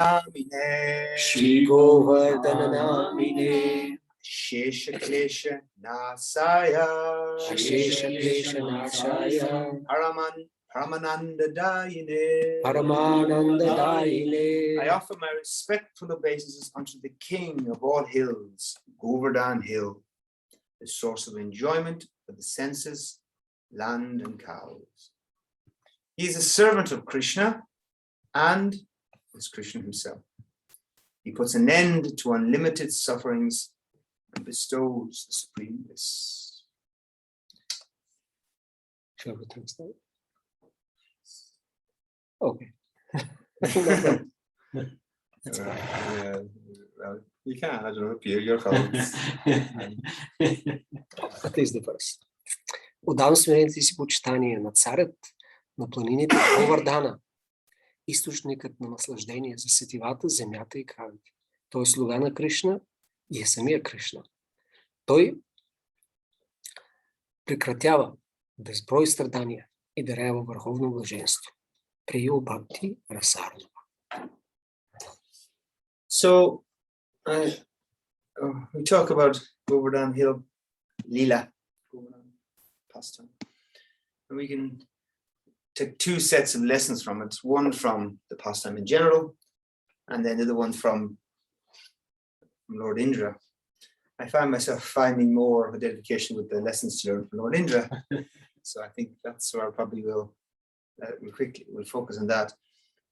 Shri Govardhana Shesha Klesha Nasaya Paramananda Dayine. I offer my respectful obeisances unto the King of all hills, Govardhana Hill, the source of enjoyment for the senses, land and cows. He is a servant of Krishna and is Krishna himself. He puts an end to unlimited sufferings and bestows the supreme bliss. Shall we translate? Okay. That's fine. Well, you can, I don't know, your comments. At least the first. Отдавам смирението си почитание на царят на планините Govardhana, източникът на наслаждение за сетивата, земята и кравите. Той е слуга на Кришна и е самия Кришна. Той прекратява безброй страдания и дарява във върховно блаженство. Приил бхакти расарна. So, we talk about Govardhana Hill Leela, Govardhana pastime. And we can take two sets of lessons from it. One from the pastime in general, and then the other one from Lord Indra. I find myself finding more of a dedication with the lessons to learn from Lord Indra. So I think that's where I probably will we'll focus on that.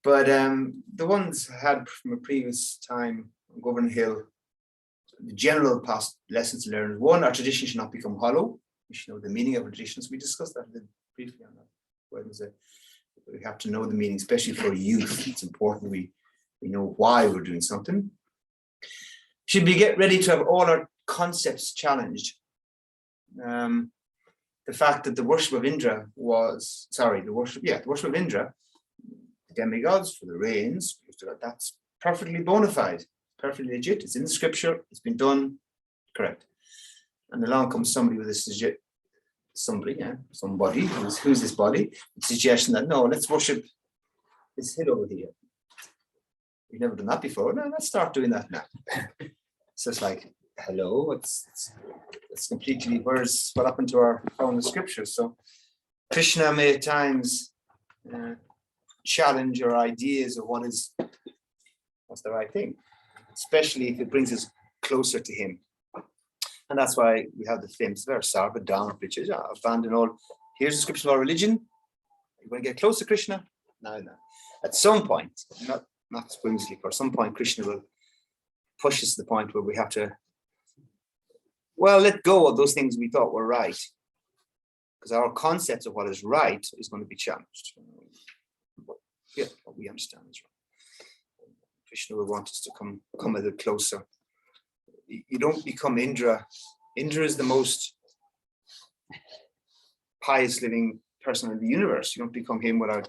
But the ones I had from a previous time on Govardhana Hill, the general past lessons to learn. One, our tradition should not become hollow. We should know the meaning of our traditions. We discussed that briefly on that Wednesday. We have to know the meaning, especially for youth. It's important we know why we're doing something. Should we get ready to have all our concepts challenged? The fact that the worship of Indra the worship of Indra, the demigods for the rains, that's perfectly bona fide, perfectly legit. It's in the scripture, it's been done, correct. And along comes somebody with somebody, who's this body, suggestion that no, let's worship this hill over here. We've never done that before. No, let's start doing that now. So it's like, hello, it's completely, what happened to our own scriptures? So Krishna may at times challenge our ideas of what's the right thing, especially if it brings us closer to him. And that's why we have the famous verse, Sarva Dharma Prityaja, abandon all. Here's the scripture of our religion. You want to get close to Krishna? No. At some point, not whimsically, but at some point, Krishna will push us to the point where we have to, let go of those things we thought were right. Because our concept of what is right is going to be challenged. What we understand is right. Krishna will want us to come a little closer. You don't become Indra. Indra is the most pious living person in the universe. You don't become him without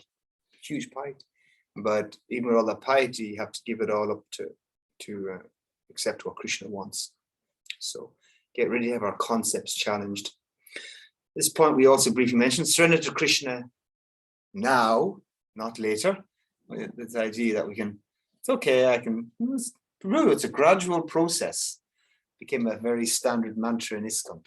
huge piety. But even with all that piety, you have to give it all up to accept what Krishna wants. So get ready to have our concepts challenged. This point we also briefly mentioned, surrender to Krishna now, not later. This idea that it's okay, it's a gradual process. Became a very standard mantra in ISKCON.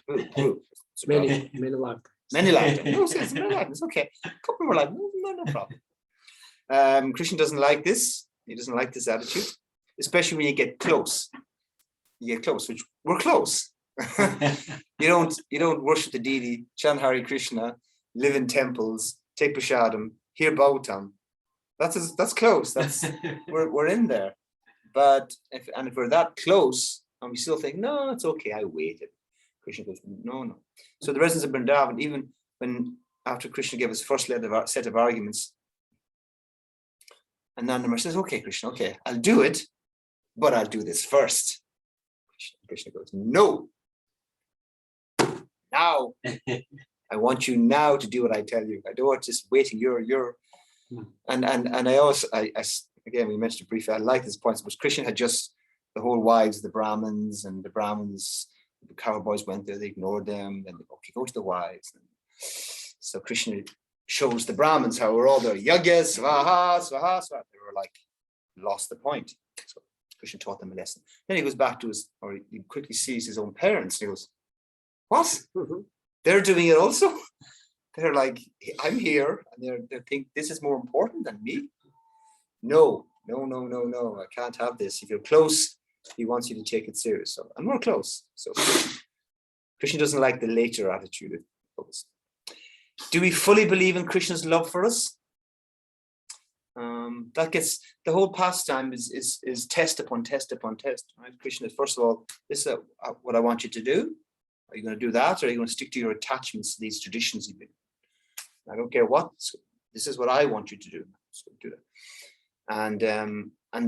Many lifetimes. Many lifetimes. No, it's many lifetimes. It's okay. A couple more lifetimes. No problem. Krishna doesn't like this. He doesn't like this attitude, especially when you get close. Which we're close. You don't worship the deity, chant Hare Krishna, live in temples, take prasadam, hear Bhagavatam. That's close. We're in there. But if we're that close and we still think, no, it's okay, I waited. Krishna goes, no. So the residents of Vrindavan, even when after Krishna gave his first set of arguments, and Nanda says, okay, Krishna, okay, I'll do it, but I'll do this first. Krishna goes, no. Now. I want you now to do what I tell you. I don't want just waiting. And I also, again, we mentioned it briefly, I like this point, because Krishna had just the whole wives, the Brahmins, the cowboys went there, they ignored them, then okay, go to the wives. So Krishna shows the Brahmins how we're all there, yagyas, svaha. They were like lost the point. So Krishna taught them a lesson. Then he goes back to he quickly sees his own parents. And he goes, what? They're doing it also? They're like, I'm here, and they think this is more important than me. No, I can't have this. If you're close, he wants you to take it serious. So, and we're close. So Krishna doesn't like the later attitude of us. Do we fully believe in Krishna's love for us? That gets, the whole pastime is test upon test upon test. Right? Krishna is, first of all, this is what I want you to do. Are you going to do that, or are you going to stick to your attachments to these traditions you've been? I don't care what. This is what I want you to do. So do that. And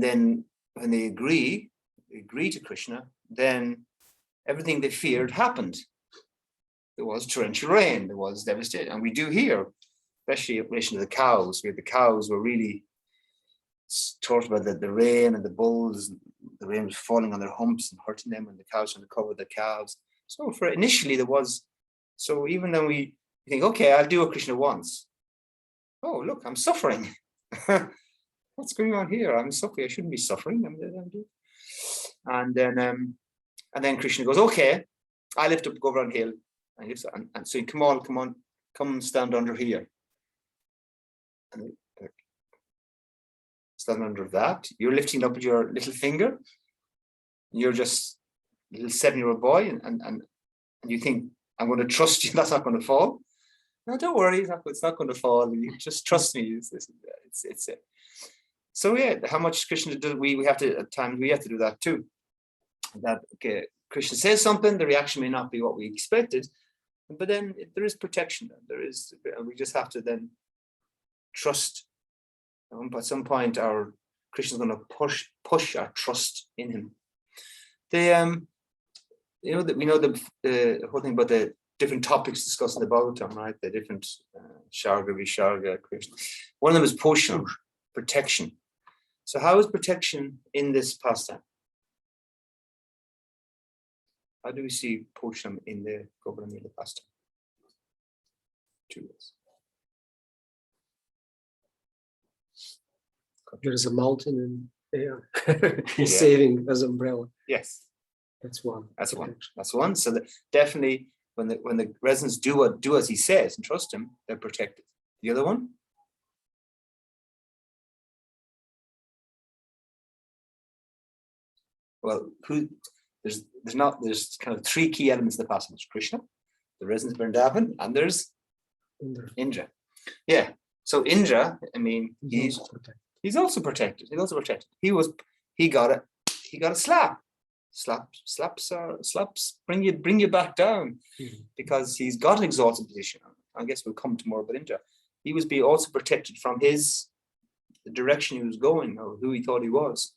then when they agree to Krishna, then everything they feared happened. There was torrential rain. There was devastation, and we do hear, especially in relation to the cows, where the cows were really talked about the rain and the bulls. The rain was falling on their humps and hurting them, and the cows trying to cover the calves. So for initially there was. So even though we think, okay, I'll do what Krishna wants. Oh, look, I'm suffering. What's going on here? I'm suffering. I shouldn't be suffering. And then Krishna goes, okay, I lift up Govardhana Hill, and so come stand under here. And stand under that. You're lifting up your little finger. You're just a little 7-year-old boy, and you think, I'm going to trust you. That's not going to fall. No, don't worry. It's not going to fall. You just trust me. It's it. So yeah, how much Krishna do we have to, at times we have to do that too. That, okay, Krishna says something, the reaction may not be what we expected, but then there is protection. We just have to then trust. At some point, Krishna's going to push our trust in him. We know the whole thing about the different topics discussed in the Bhagavatam, right? The different Sharga, Visharga, Krishna. One of them is Poshan, protection. So how is protection in this pastime? How do we see Poshan in the Govardhana pastime? 2 ways. There is a mountain and he's saving as umbrella. Yes. That's one. That's one. So definitely when the residents do as he says and trust him, they're protected. The other one? Well, there's kind of 3 key elements of the pastime. There's Krishna, the residents of Vrindavan, and there's Indra. Yeah. So Indra, I mean, he's also protected. He got a slap. Slaps bring you back down, because he's got an exalted position. I guess we'll come to more about Indra. He was being also protected from the direction he was going, or who he thought he was.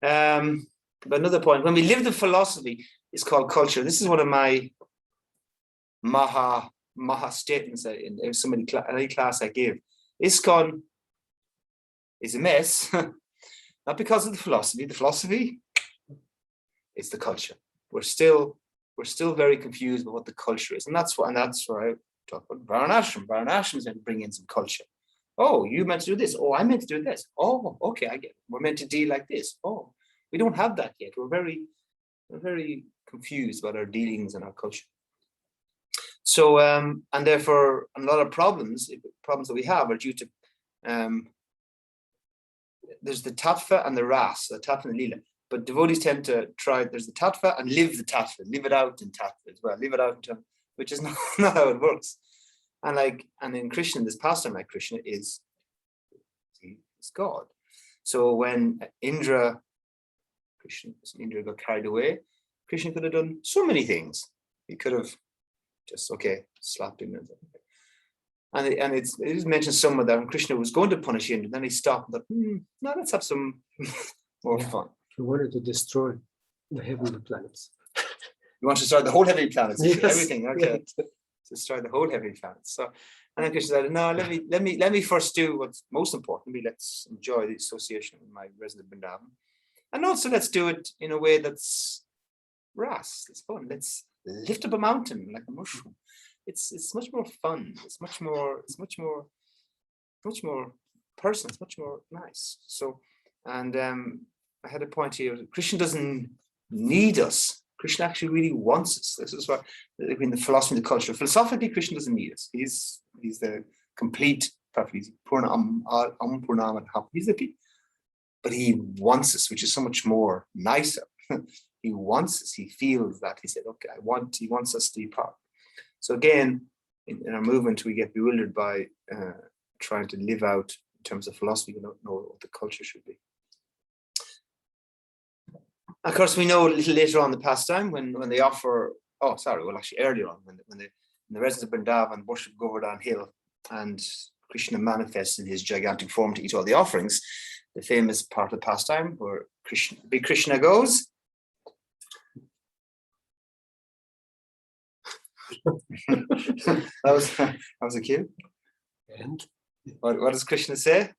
But another point, when we live the philosophy, it's called culture. This is one of my maha statements in any class I give. ISKCON is a mess, not because of the philosophy. The philosophy, it's the culture. We're still very confused about what the culture is, and that's where I talk about Varnashram. Varnashram is going to bring in some culture. Oh, you meant to do this. Oh, I meant to do this. Oh, okay, I get it. We're meant to deal like this. Oh, we don't have that yet. We're very confused about our dealings and our culture. So, and therefore, a lot of problems that we have are due to there's the tattva and the ras, the tattva and the lila. But devotees tend to try, there's the tattva and live the tattva, live it out in tattva as well, live it out in tattva, which is not how it works. And in Krishna, this pastime like Krishna is God. So when Indra got carried away, Krishna could have done so many things. He could have just, slapped him. And it is mentioned somewhere that when Krishna was going to punish Indra, then he stopped and thought, no, let's have some more fun. He wanted to destroy the heavenly planets. You want to destroy the whole heavenly planets, yes. Everything, okay. Yes. Destroy the whole heavenly planets. So, and then Krishna said, no, let me first do what's most important. Let's enjoy the association with my resident Vrindavan. And also let's do it in a way that's ras, it's fun. Let's lift up a mountain like a mushroom. It's much more fun. It's much more person. It's much more nice. So, and I had a point here. Krishna doesn't need us. Krishna actually really wants us. This is what in the philosophy and the culture. Philosophically, Krishna doesn't need us. He's the complete perfect. He's Purnama. He's the peak. But he wants us, which is so much more nicer. He wants us. He feels that. He said, "Okay, He wants us to be part." So again, in our movement, we get bewildered by trying to live out in terms of philosophy. We don't know what the culture should be. Of course, we know a little later on the pastime when they offer. Oh, sorry. Well, actually, earlier on when the residents of Vrindavan worship Govardhana Hill, and Krishna manifests in his gigantic form to eat all the offerings. The famous part of the pastime where big Krishna goes. that was a cue. And what does Krishna say?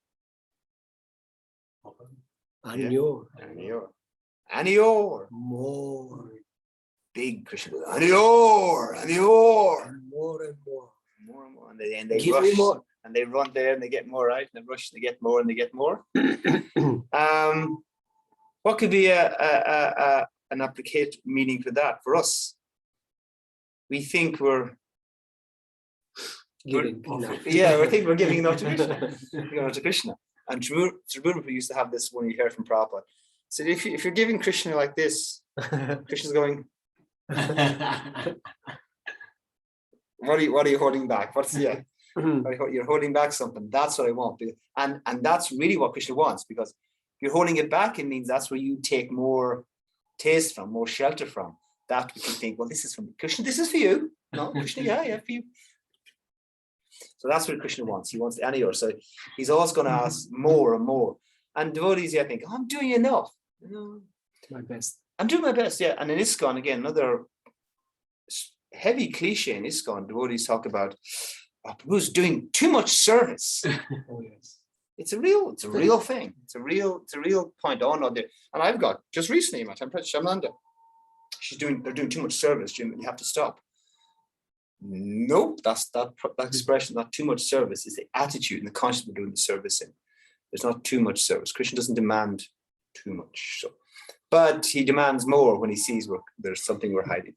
Anyor. Anior. More. Big Krishna goes, Anior. And more and more. More and more. And they Give rush. me more. And they run there and they get more, right? And they rush and they get more and they get more. What could be an application meaning for that for us? We think we're giving enough. We think we're giving enough to Krishna. And Tribhuvan used to have this one you heard from Prabhupada. So if you're giving Krishna like this, Krishna's going, what are you holding back? You're holding back something. That's what I want. And that's really what Krishna wants, because if you're holding it back, it means that's where you take more taste from, more shelter from. That we can think, well, this is from Krishna, this is for you. No, Krishna, yeah, for you. So that's what Krishna wants. He wants the Anior. So he's always going to ask more and more. And devotees, I think, I'm doing enough. My best. I'm doing my best, yeah. And in ISKCON, again, another heavy cliche in ISKCON, devotees talk about who's doing too much service. Oh yes. It's a real thing. It's a real point on out there. And I've got just recently my temple, Shyamananda. They're doing too much service, Jim. You have to stop. Nope, that expression, not too much service, is the attitude and the consciousness we're doing the service in. There's not too much service. Krishna doesn't demand too much. So, but he demands more when he sees there's something we're hiding.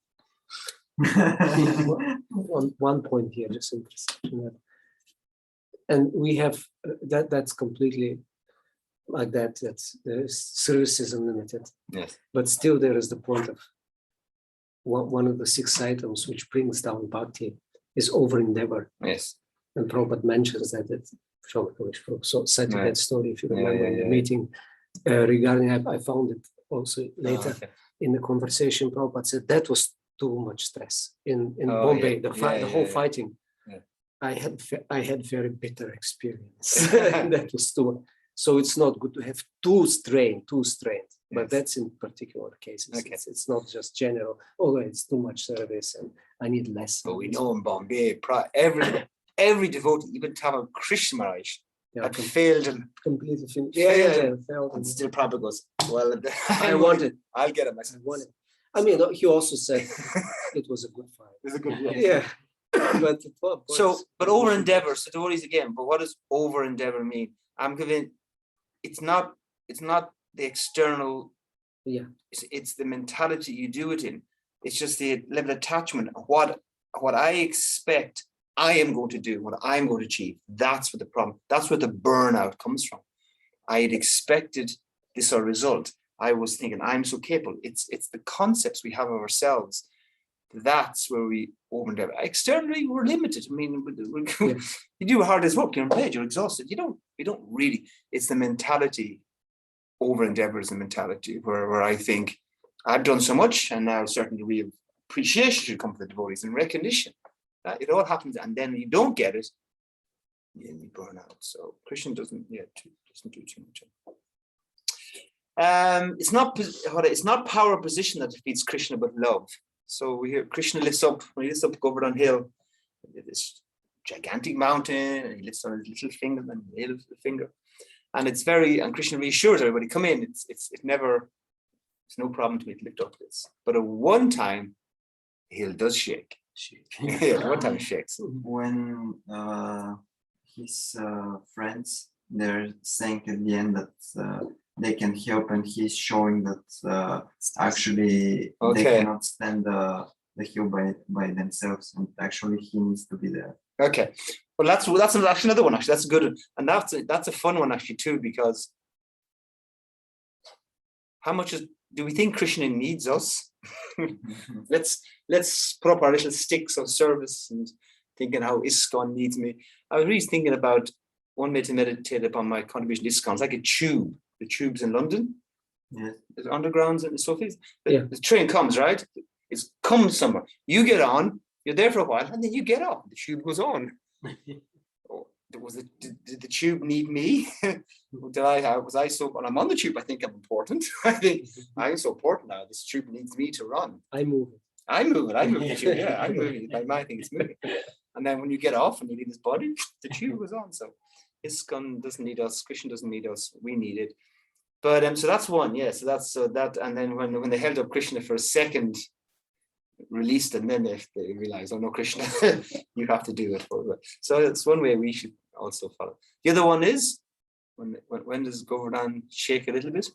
One point here, just interesting. And we have that's completely like that. That's service is unlimited. Yes. But still, there is the point of one of the 6 items which brings down bhakti is over endeavor. Yes. And Prabhupada mentions that. So cited that story, if you remember, in the meeting regarding. I found it also later in the conversation. Prabhupada said that was too much stress in Bombay. The whole fighting. Yeah. I had very bitter experience. That was too much. So it's not good to have too strained. But that's in particular cases. Okay. It's not just general. Oh, it's too much service and I need less. But we know in Bombay, every devotee, even Tamil Krishna Maharaj, had failed and completely finished. Failed and still Prabhupada goes, well, I want it. I'll get it myself. I want it. I mean, he also said it was a good fight. It was a good fight. Yeah. But over endeavor, so devotees again, but what does over endeavor mean? I'm convinced it's not the external, it's the mentality you do it in. It's just the level of attachment. What I expect I am going to do, what I'm going to achieve. That's what the problem, that's where the burnout comes from. I had expected this result. I was thinking I'm so capable. It's the concepts we have of ourselves. That's where we over endeavor. Externally, we're limited. I mean, you do hard as work, you're in bed, you're exhausted. You don't really. It's the mentality. Over endeavor is the mentality where I think I've done so much, and now a certain degree of appreciation should come from the devotees and recognition. It all happens, and then when you don't get it, you burn out. So Krishna doesn't do too much. It's not power or position that defeats Krishna, but love. So we hear Krishna lifts up Govardhana Hill, this gigantic mountain, and he lifts on his little finger and his little finger. And and Krishna reassures everybody, come in, it's no problem to me to lift up this. But at one time, the hill does shake. One time it shakes. When his friends they're saying at the end that they can help, and he's showing that actually they cannot stand the hill by themselves, and actually he needs to be there. Okay, well that's actually another one. Actually, that's good, and that's a fun one actually too, because how much do we think Krishna needs us? let's put up our little sticks of service and thinking how ISKCON needs me. I was really thinking about one way to meditate upon my contribution to ISKCON. It's like a tube. The tubes in London, there's undergrounds and so forth. The train comes, right? It comes somewhere. You get on, you're there for a while, and then you get off. The tube goes on. Did the tube need me? Was I so? When I'm on the tube, I think I'm important. I think I'm so important now. This tube needs me to run. I move it. I move the tube. Yeah, I'm moving it. My thing is moving. And then when you get off and you leave this body, the tube goes on. So ISKCON doesn't need us. Krishna doesn't need us. We need it. But so that's one. Yeah. So that. And then when they held up Krishna for a second, released, and then they realized, oh no, Krishna, you have to do it. So it's one way we should also follow. The other one is when does Govardhana shake a little bit?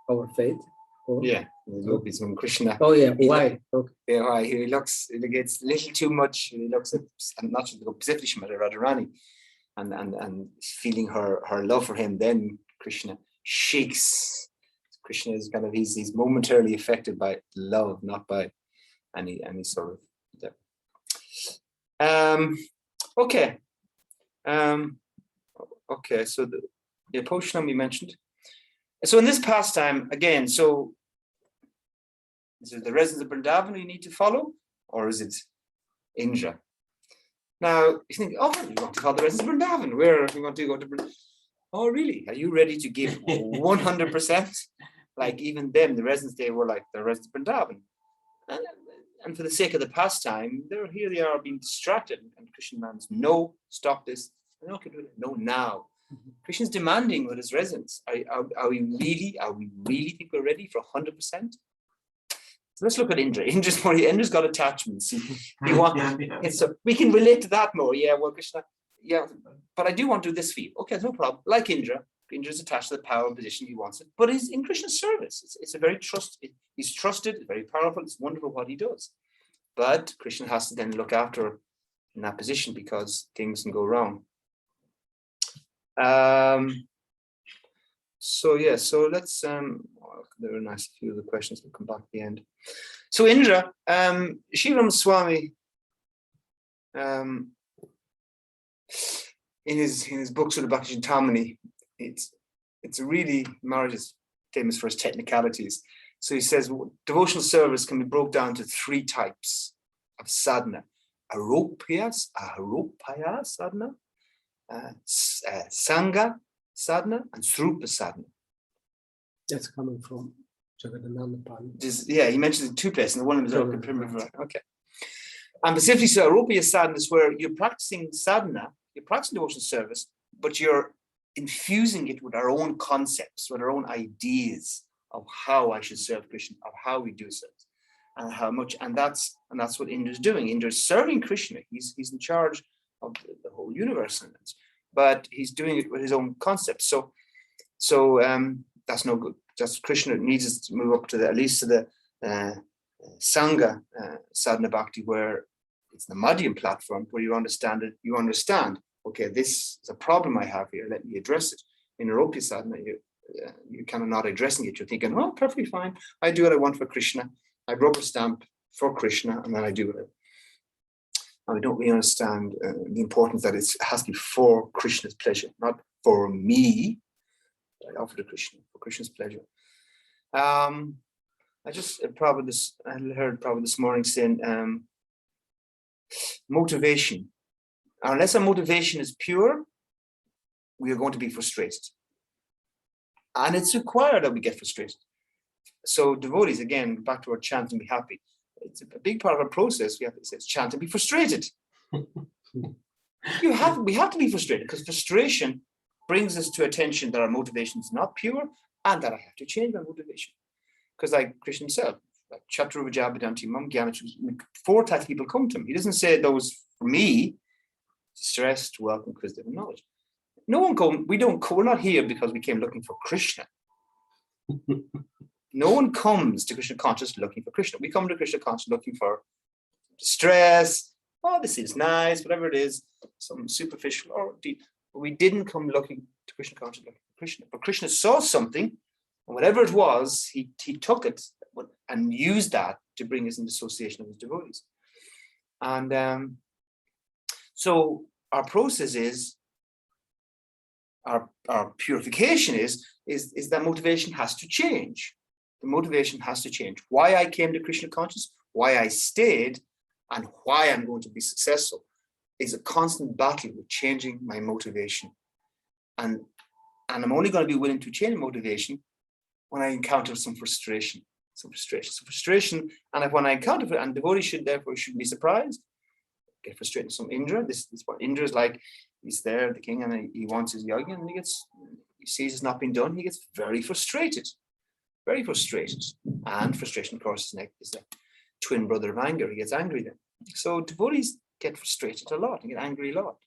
Our faith. Yeah, when Krishna. Oh yeah, why? Okay. Yeah, why he gets a little too much. He looks at, and not just specifically Shrimati Radharani, and feeling her love for him. Then Krishna shakes. Krishna is kind of he's momentarily affected by love, not by any sort of. Okay. Okay. So the Poshanam we mentioned. So in this pastime again, so is it the residents of Vrindavan you need to follow, or is it Indra? Now you think, oh, you want to follow the residents of Vrindavan? Where you want to go to Vrindavan? Oh, really? Are you ready to give 100%? Like even them, the residents, they were like the residents of Vrindavan. And for the sake of the pastime, here they are being distracted. And Krishna demands, no, stop this. No, no, now. Krishna's demanding with his residents. Are we really think we're ready for 100%? So let's look at Indra. Indra's got attachments. We can relate to that more. Yeah, well, Krishna, yeah, but I do want to do this for you. Okay, no problem. Like Indra's attached to the power and position, he wants it, but he's in Krishna's service. It's a very he's trusted, very powerful, it's wonderful what he does. But Krishna has to then look after her in that position because things can go wrong. So let's there are a nice few of the questions, we'll come back at the end. So Indra, Sri Ramaswamy, in his books with the Bhakti Chintamani, it's really, Maharaj is famous for his technicalities. So he says devotional service can be broken down to 3 types of sadhana: aropaya sadhana, sangha sadhana, and srupa sadhana. That's coming from Jagadananda Pali. Yeah, he mentions it in 2 places, and one of them is okay. And specifically, so aropaya sadhana is where you're practicing sadhana, you're practicing devotional service, but you're infusing it with our own concepts, with our own ideas of how I should serve Krishna, of how we do service, and how much. And that's what Indra's doing. Indra's serving Krishna. He's in charge of the whole universe, but he's doing it with his own concepts. So that's no good. Just Krishna needs us to move up to at least to the Sangha sadhana bhakti, where it's the Madhyam platform, where you understand it. You understand, okay, this is a problem I have here. Let me address it. In Aropya sadhana, you kind of not addressing it. You're thinking, well, perfectly fine. I do what I want for Krishna. I rubber stamp for Krishna, and then I do it. And we don't really understand the importance that it has to be for Krishna's pleasure, not for me. I offer to Krishna for Krishna's pleasure. I heard probably this morning saying motivation. Unless our motivation is pure, we are going to be frustrated. And it's required that we get frustrated. So devotees, again, back to our chant and be happy. It's a big part of our process. We have to say, chant and be frustrated. We have to be frustrated, because frustration brings us to attention that our motivation is not pure and that I have to change my motivation. Because like Krishna himself, like Chatruvajabidanti Mam Gyana, 4 types of people come to him. He doesn't say those for me. distressed, welcome, because they have knowledge. We're not here because we came looking for Krishna. No one comes to Krishna consciousness looking for Krishna. We come to Krishna consciousness looking for distress. Oh, this is nice, whatever it is, some superficial or deep. But we didn't come looking to Krishna consciousness looking for Krishna. But Krishna saw something, and whatever it was, he took it and used that to bring us into association with his devotees. And so our process is, our purification is that motivation has to change. The motivation has to change. Why I came to Krishna consciousness, why I stayed, and why I'm going to be successful is a constant battle with changing my motivation. And I'm only going to be willing to change motivation when I encounter some frustration. And when I encounter it, and devotees shouldn't be surprised, get frustrated. Some Indra, this is what Indra is like. He's there, the king, and he wants his yajna, and he sees it's not being done. He gets very frustrated. And frustration, of course, is the twin brother of anger. He gets angry then. So devotees get frustrated a lot and get angry a lot.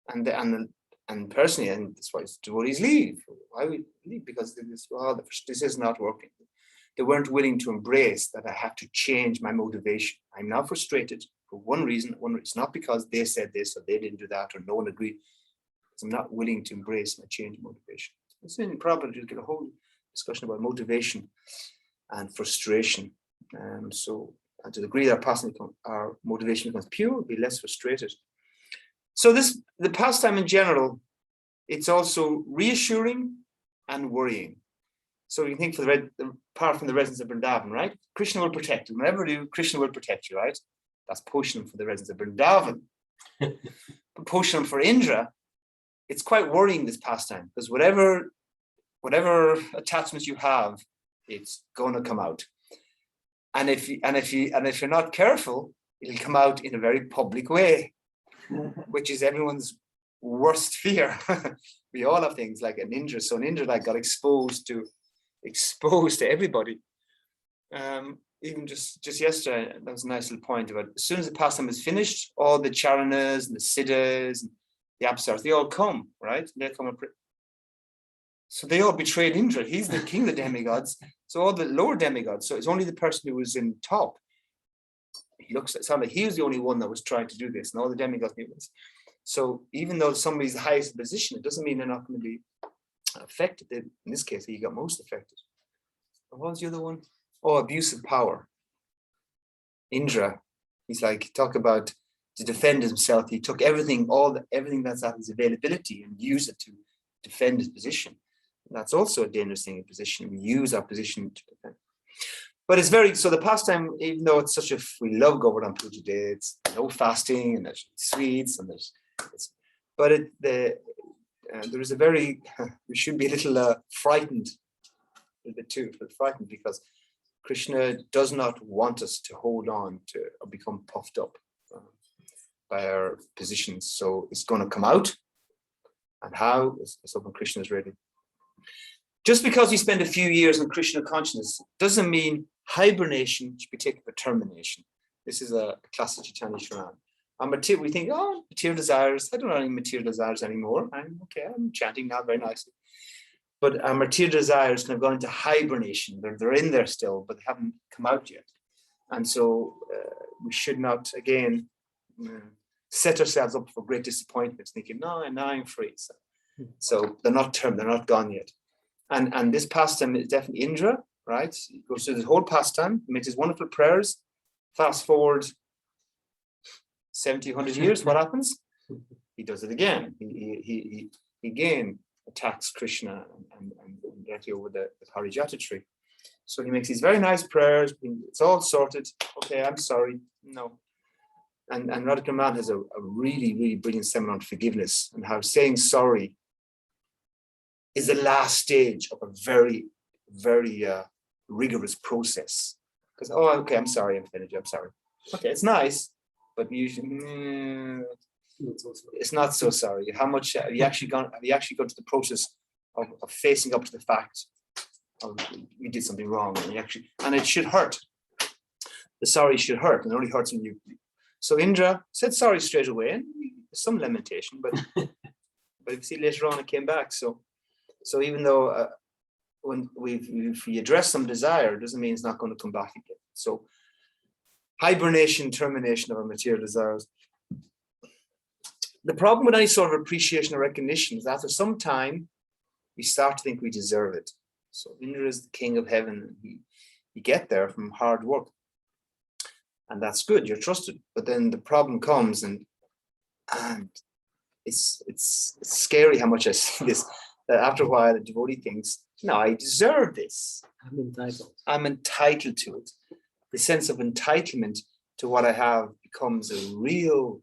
And personally, and that's why devotees leave. Why we leave? Because this is not working. They weren't willing to embrace that I have to change my motivation. I'm now frustrated for one reason. It's not because they said this or they didn't do that or no one agreed. I'm not willing to embrace my change motivation. It's in Prabhupada to get a whole discussion about motivation and frustration. So to the degree that our motivation becomes pure, we'll be less frustrated. So the pastime in general, it's also reassuring and worrying. So you think apart from the residents of Vrindavan, right? Krishna will protect you. Whenever you do, Krishna will protect you, right? That's Poshanam for the residents of Vrindavan. But Poshanam for Indra, it's quite worrying, this pastime, because whatever attachments you have, it's going to come out. And if you're not careful, it'll come out in a very public way, which is everyone's worst fear. We all have things like an Indra. So an Indra like got exposed to everybody. Even just yesterday, that was a nice little point about as soon as the pastime is finished, all the charanas and the siddhas and the apsaras, they all come, right? They come and pray. So they all betrayed Indra. He's the king of the demigods. So all the lower demigods. So it's only the person who was in top. It sounded like he was the only one that was trying to do this, and all the demigods knew this. So even though somebody's the highest position, it doesn't mean they're not going to be affected. In this case, he got most affected. What was the other one? Oh, abuse of power. Indra, he's like, talk about to defend himself. He took everything that's at his availability and used it to defend his position. And that's also a dangerous thing in position. We use our position to defend. But it's so the pastime, even though it's we love Govardhana Puja Day, it's no fasting and there's sweets and there is a very, we should be a little frightened, a little bit too, frightened, because Krishna does not want us to hold on to or become puffed up by our positions. So it's going to come out. And how? It's up when Krishna is ready. Just because you spend a few years in Krishna consciousness doesn't mean hibernation should be taken for termination. This is a classic Chaitanya Shravan. We think, material desires, I don't have any material desires anymore. I'm chanting now very nicely. But our material desires have gone into hibernation. They're in there still, but they haven't come out yet. And so we should not, again, set ourselves up for great disappointments, thinking, no, now I'm free. So they're not they're not gone yet. And this pastime is definitely Indra, right? He goes through this whole pastime, makes his wonderful prayers. Fast forward 70, 100 years, what happens? He does it again. He again attacks Krishna and directly over the Parijata tree. So he makes these very nice prayers. It's all sorted. Okay, I'm sorry. No. And Radhika Raman has a really, really brilliant seminar on forgiveness and how saying sorry is the last stage of a very, very rigorous process. Because, okay, I'm sorry, I'm finished, I'm sorry. Okay, it's nice, but usually, it's not so sorry. How much have you actually gone to the process of facing up to the fact of we did something wrong, and it should hurt. The sorry should hurt, and it only hurts when you. So Indra said sorry straight away, and some lamentation, but if you see later on, it came back. So even though when if we address some desire, it doesn't mean it's not going to come back again. So hibernation, termination of our material desires. The problem with any sort of appreciation or recognition is after some time, we start to think we deserve it. So Indra is the king of heaven. And you get there from hard work. And that's good, you're trusted. But then the problem comes, and it's scary how much I see this, that after a while the devotee thinks, no, I deserve this. I'm entitled. I'm entitled to it. The sense of entitlement to what I have becomes a real,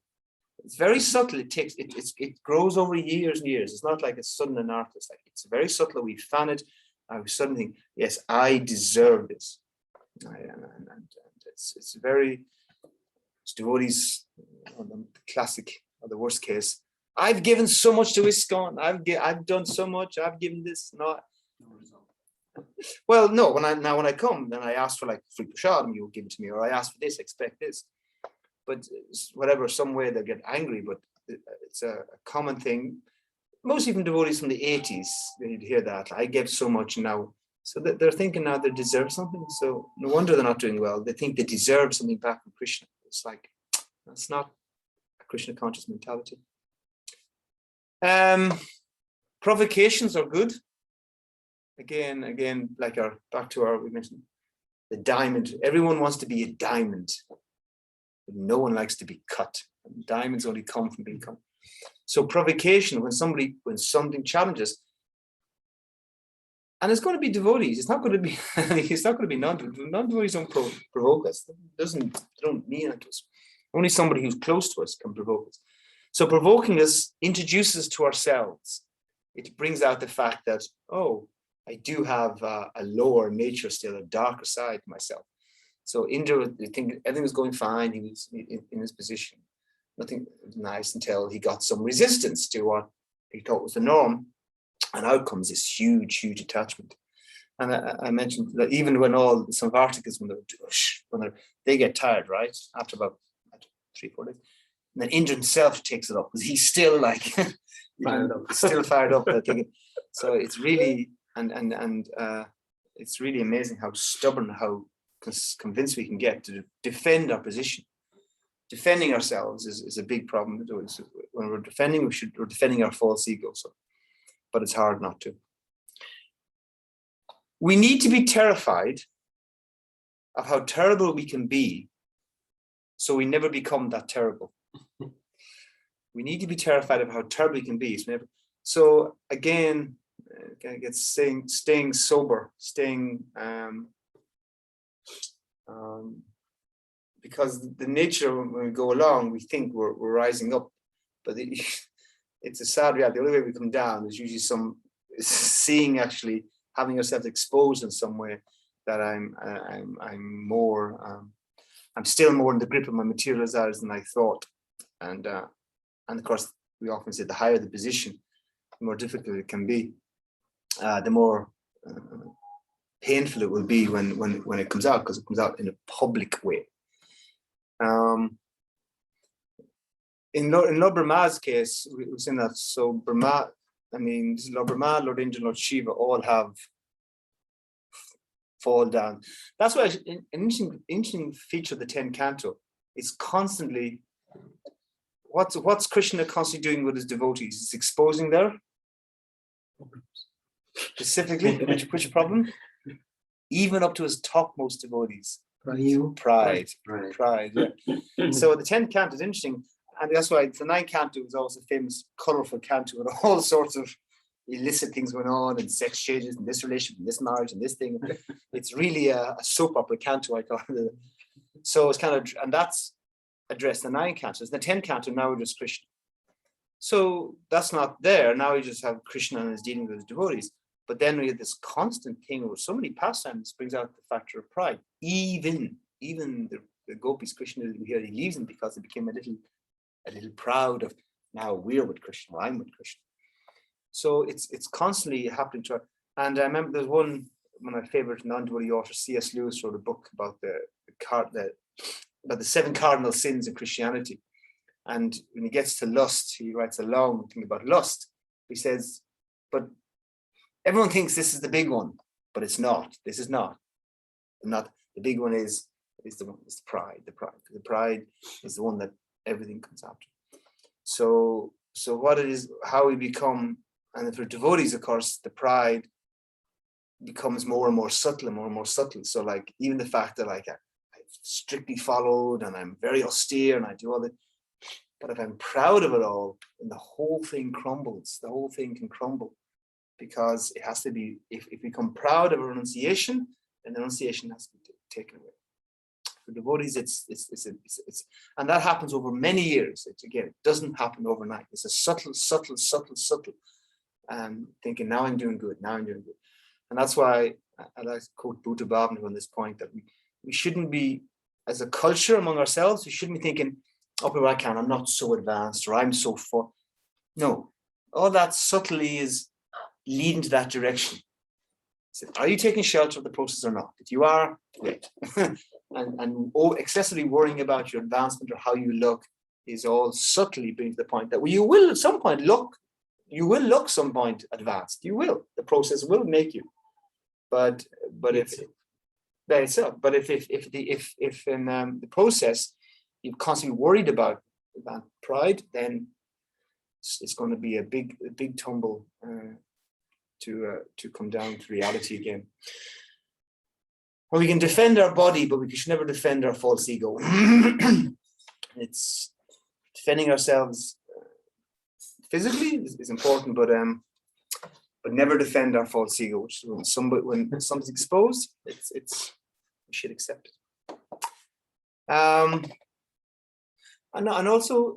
it's very subtle. It grows over years and years. It's not like it's sudden and artless. Like it's very subtle. We fan it. I was suddenly think, yes, I deserve this. And it's very, it's devotees, the classic or the worst case. I've given so much to ISKCON. I've done so much. I've given this. No result. Well, no. When I come, then I ask for like free prashad, and you will give it to me, or I ask for this, expect this. But whatever, some way they get angry. But it's a common thing. Most even devotees from the 80s, they'd hear that. I gave so much now. So they're thinking now they deserve something. So no wonder they're not doing well. They think they deserve something back from Krishna. It's like, that's not a Krishna conscious mentality. Provocations are good. Again, like we mentioned the diamond. Everyone wants to be a diamond, but no one likes to be cut. And diamonds only come from being cut. So provocation, when something challenges, and it's going to be devotees. It's not going to be. It's not going to be non-devotees. Non-devotees don't provoke us. They don't mean it to us. Only somebody who's close to us can provoke us. So provoking us introduces us to ourselves. It brings out the fact that, oh, I do have a lower nature still, a darker side to myself. So Indra, I think everything was going fine. He was in his position. Nothing nice until he got some resistance to what he thought was the norm. And out comes this huge attachment. And I mentioned that even when some Vartikas, when they get tired, right? After about 3-4 days. And then Indra himself takes it up because he's still like still fired up. So it's really it's really amazing how stubborn, how convinced we can get to defend our position. Defending ourselves is a big problem. When we're defending, we're defending our false ego. But it's hard not to. We need to be terrified of how terrible we can be, so we never become that terrible. We need to be terrified of how terrible we can be. So again, staying sober, because the nature when we go along, we think we're rising up, but it's a sad reality. The only way we come down is usually seeing, actually having yourself exposed in some way that I'm more, I'm still more in the grip of my material desires than I thought. And of course, we often say the higher the position, the more difficult it can be. The more painful it will be when it comes out, because it comes out in a public way. In Lord Brahma's case, we've seen that. So Brahma, Lord Brahma, Lord Indra, Lord Shiva all have fall down. That's why an interesting feature of the 10 canto is constantly, what's Krishna constantly doing with his devotees? He's exposing their problems. Specifically, which problem? Even up to his topmost devotees. Pride. Yeah. So the 10 canto is interesting. And that's why the 9 canto is always a famous, colorful canto with all sorts of illicit things going on, and sex changes, and this relationship, and this marriage, and this thing. It's really a soap opera canto, I call it. So it's kind of, and that's addressed in the 9 cantos. The 10 canto, now we're just Krishna. So that's not there. Now we just have Krishna and his dealing with his devotees. But then we have this constant thing with so many pastimes brings out the factor of pride. Even the gopis, Krishna, here he leaves them because they became a little proud of, now we're with Krishna, or I'm with Krishna. So it's constantly happening to her. And I remember there's one of my favorite non-devotee authors, C.S. Lewis, wrote a book about the 7 cardinal sins in Christianity. And when he gets to lust, he writes a long thing about lust. He says, but everyone thinks this is the big one, but it's not. This is not. Not the big one is the pride. The pride is the one that everything comes after. So what it is, how we become, and for devotees, of course, the pride becomes more and more subtle and more and more subtle. So like even the fact that like I've strictly followed and I'm very austere and I do all that, but if I'm proud of it all, then the whole thing crumbles. The whole thing can crumble, because it has to be, if we become proud of a renunciation, then the renunciation has to be taken away. For devotees, it's and that happens over many years. It doesn't happen overnight. It's a subtle thinking, now I'm doing good, and that's why I like to quote Bhuta Bhavana on this point, that we shouldn't be, as a culture among ourselves, we shouldn't be thinking, oh, but I can, I'm not so advanced, or I'm so far. No, all that subtly is leading to that direction. So are you taking shelter of the process or not? If you are, great. and excessively worrying about your advancement or how you look is all subtly bringing to the point that you will at some point look some point advanced. You will. The process will make you. But if in the process you're constantly worried about that pride, then it's going to be a big tumble to come down to reality again. Well, we can defend our body, but we should never defend our false ego. It's defending ourselves physically is important, but never defend our false ego. Which when something's it's we should accept it. And also,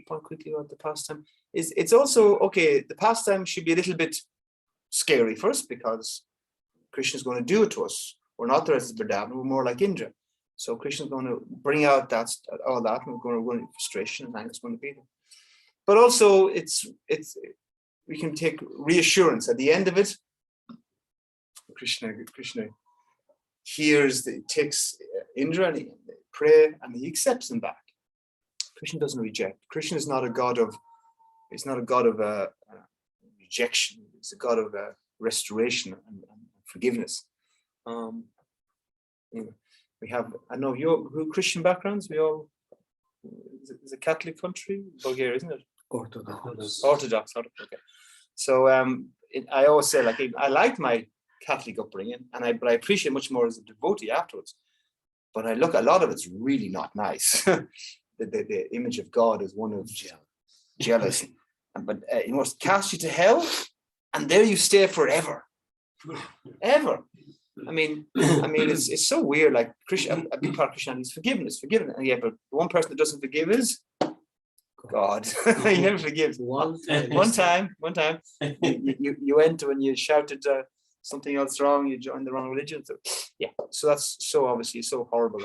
point quickly about the pastime is it's also okay. The pastime should be a little bit scary first, because Krishna's going to do it to us. We're not the rest of Vrindavan, we're more like Indra. So Krishna's going to bring out all that, and we're going to run into frustration, and anger's going to be there. But also, we can take reassurance at the end of it. Krishna hears, takes Indra, and he pray, and he accepts him back. Krishna doesn't reject. Krishna is not a god of. He's not a god of rejection. He's a god of restoration and forgiveness. We have. I know who Christian backgrounds. We all. It's a Catholic country, Bulgaria, isn't it? Orthodox. Okay. So I always say, like, I liked my Catholic upbringing, but I appreciate much more as a devotee afterwards. But I look, a lot of it's really not nice. The image of God is one of jealous. But it must cast you to hell, and there you stay forever. Ever. I mean, it's so weird. Like a big part of Christianity is forgiveness. And yeah, but the one person that doesn't forgive is God. He never forgives. One time, you went when you shouted something else wrong. You joined the wrong religion. So yeah, so that's so obviously so horrible.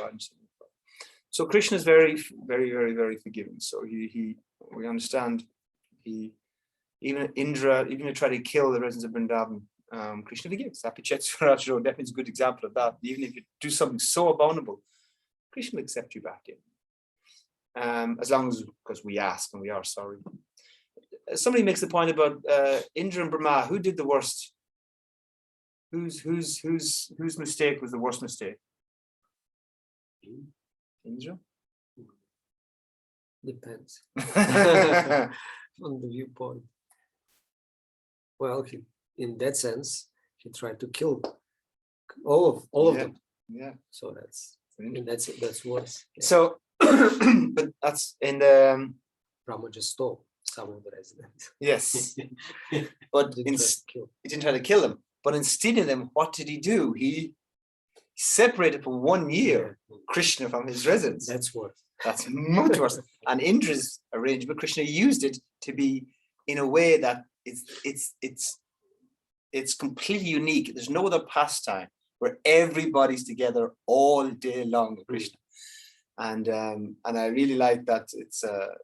So Krishna is very, very, very, very forgiving. So we understand. Even Indra, even to try to kill the residents of Vrindavan, Krishna forgives. Apichetsuracharo definitely is a good example of that. Even if you do something so abominable, Krishna will accept you back in. As long as, because we ask and we are sorry. Somebody makes the point about Indra and Brahma. Who did the worst? Whose mistake was the worst mistake? Indra? Depends on the viewpoint. Well, in that sense, he tried to kill all of them. Yeah. So that's worse. Yeah. So, but that's in the Rama just stole some of the residents. Yes, but he didn't try to kill them. But in stealing them, what did he do? He separated for 1 year Krishna from his residents. That's worse. That's much worse. And Indra's arrangement, Krishna used it to be in a way that it's completely unique. There's no other pastime where everybody's together all day long with Krishna. And I really like that it's the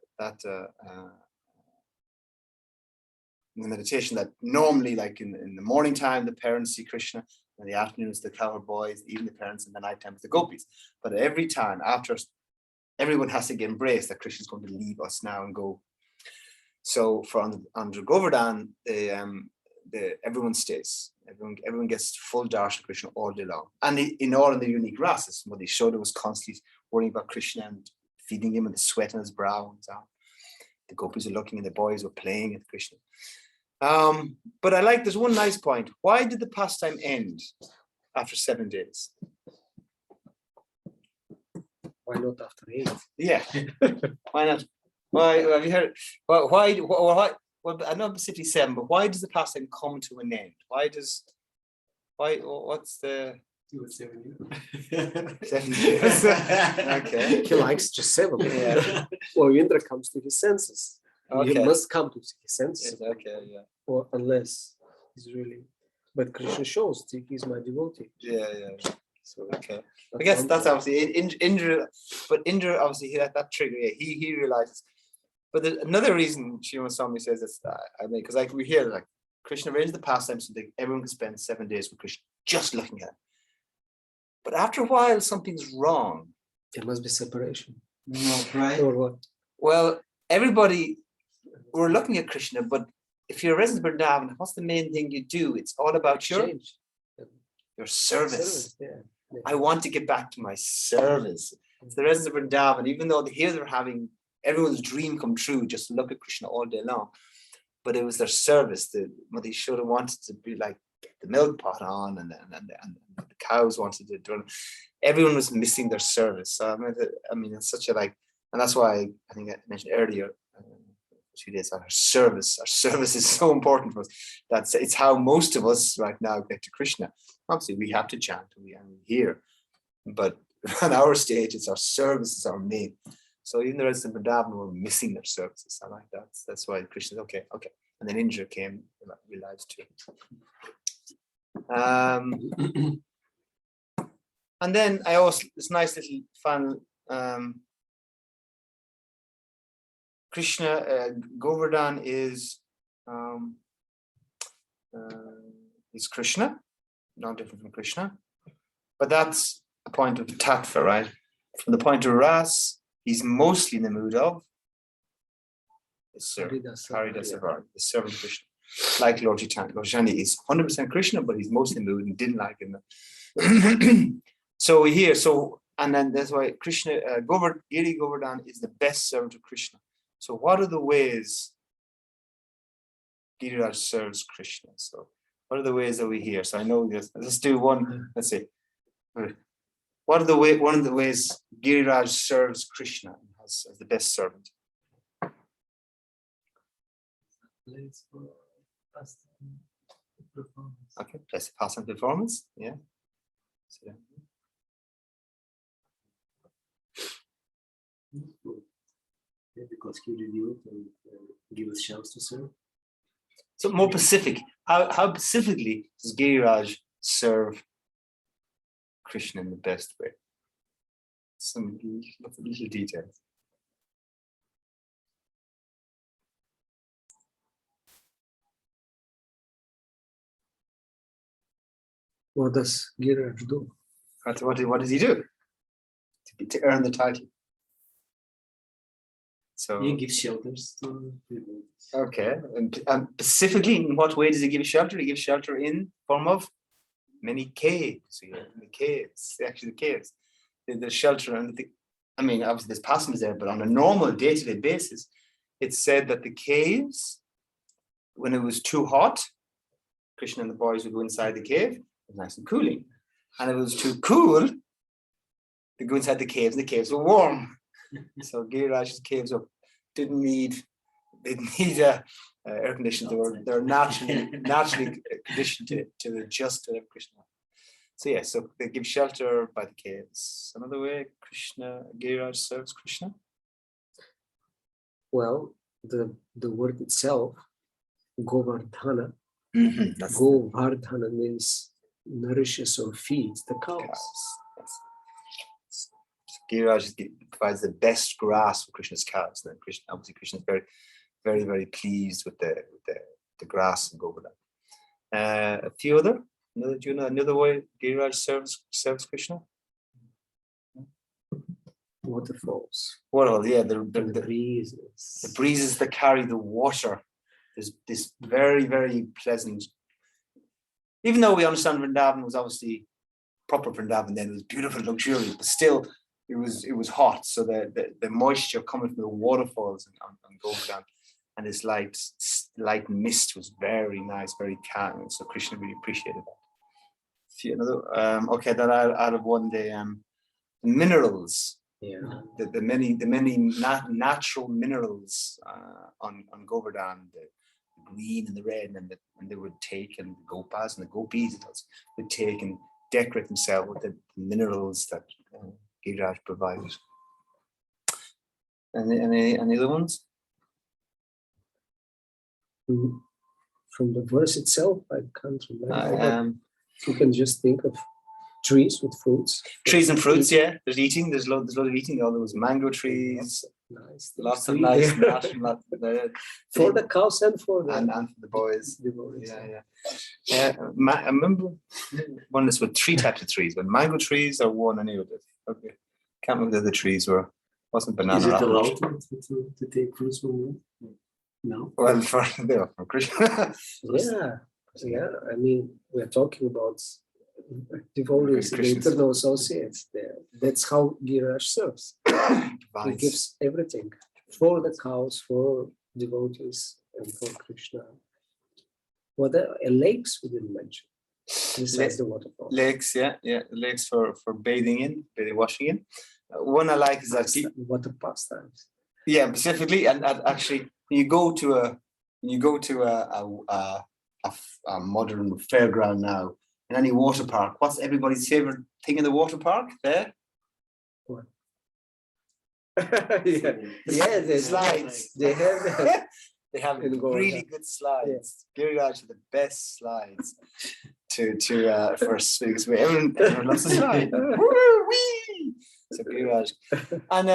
meditation that normally, like in the morning time, the parents see Krishna, in the afternoons the cowherd boys, even the parents, in the nighttime it's the gopis. But every time after everyone has to embrace that Krishna is going to leave us now and go. So for under Govardhan, everyone stays. Everyone gets full darshan Krishna all day long. And in all of the unique rases, what they showed was constantly worrying about Krishna and feeding him with the sweat on his brow and so on. The gopis are looking and the boys were playing at Krishna. But I like, there's one nice point. Why did the pastime end after 7 days? Why not after 8? Yeah. Why not? Why have you heard? Why? Well, I know specifically 7, but why does the pastime come to an end? What's the 7 7 years? Okay. He likes just 7. Yeah. Well, Indra comes to his senses. He Okay. must come to his senses. Okay. Yeah. Or unless he's really. But Krishna shows that he's my devotee. Yeah. So Okay. I guess that's obviously Indra, but Indra obviously that trigger. Yeah, he realizes. But another reason Srimad Swami says this, I mean, because like we hear like Krishna arranged the pastime so that everyone can spend 7 days with Krishna just looking at him. But after a while, something's wrong. There must be separation. No, right? Or what? Well, everybody, we're looking at Krishna, but if you're a resident of Vrindavan, what's the main thing you do? It's all about your service. Yeah. I want to get back to my service. It's the residents of Vrindavan, even though here they're having everyone's dream come true, just to look at Krishna all day long. But it was their service. What they should have wanted to be like the milk pot on, and the cows wanted to do. Everyone was missing their service. So I mean, it's such a like, and that's why I think I mentioned earlier. 2 days on our service. Our service is so important for us. It's how most of us right now get to Krishna. Obviously, we have to chant and we hear, but on our stage, it's our service is our main. So even the rest of Vrindavan were missing their services. I like that. That's why Krishna. Okay. And then Indra came, realized too. And then I also this nice little fun. Krishna, Govardhan is Krishna, not different from Krishna, but that's a point of tattva, right? From the point of ras, he's mostly in the mood of the servant, the servant Krishna, like Lord Chaitanya. Lord Chaitanya is 100% Krishna, but he's mostly in the mood and didn't like him. So here, and then that's why Krishna, Giri Govardhan is the best servant of Krishna. So what are the ways Giriraj serves Krishna? So what are the ways that we hear? So I know this. Let's do one. Let's see. One of the ways Giriraj serves Krishna as the best servant. Okay, let's pass on performance. Yeah. So, because he reviewed and give us chance to serve. So more specific, how specifically does Giriraj serve Krishna in the best way? Some little details. What does Giriraj do? What does he do to earn the title? So He gives shelters to people. Okay, and specifically, in what way does he give shelter? He gives shelter in form of many caves. Actually the caves. The shelter and I mean, obviously there's pastimes there, but on a normal day-to-day basis, it's said that the caves, when it was too hot, Krishna and the boys would go inside the cave. It was nice and cooling. And if it was too cool, they go inside the caves, and the caves were warm. So Giriraj's caves didn't need air conditioning. They're naturally conditioned to adjust to Krishna. So yeah, so they give shelter by the caves. Another way Giriraj serves Krishna. Well, the word itself, Govardhana. Mm-hmm. Govardhana means nourishes or feeds the cows. Yes. Giriraj provides the best grass for Krishna's cows. And Krishna is very, very, very pleased with the grass in Govardhan. A few other. Do you know another way Giriraj serves Krishna? Waterfalls. Well, yeah, And the breeze. the breezes that carry the water. There's this very, very pleasant. Even though we understand Vrindavan was obviously proper Vrindavan, then it was beautiful, luxurious, but still it was hot. So the moisture coming from the waterfalls on Govardhana and this light mist was very nice, very calm. So Krishna really appreciated that. Okay, then out of one day, minerals. Yeah. The many natural minerals on Govardhana, the green and the red, and they would take, and the gopas and the gopis would take and decorate themselves with the minerals that Giriraj provided. Any other ones? From the verse itself, I can't remember. You can just think of trees with fruits. Trees and fruits, yeah. There's eating. There's loads of eating. All those mango trees. Nice. Lots of nice For the cows and for the and for the boys. devotees. Yeah. I remember one that's with three types of trees, but mango trees are one. I knew it. Okay. Can't remember the other trees were. Wasn't banana. Is it apple. allowed to take fruits from you? No. Well, for Krishna. Yeah. I mean, we're talking about devotees, the Christians. internal associates there. That's how Giriraj serves. He gives everything for the cows, for devotees, and for Krishna. What lakes we didn't mention? Besides the waterfall. Lakes, yeah, lakes for bathing, washing in. One I like is that Water pastimes. yeah, specifically, and actually, when you go to a modern fairground now, in any water park, what's everybody's favorite thing in the water park? There, What? Yeah, the slides. They have They have In Govardhana. really good slides. Giriraj are the best slides for because everyone loves the slide. Woo-wee! So Giriraj, and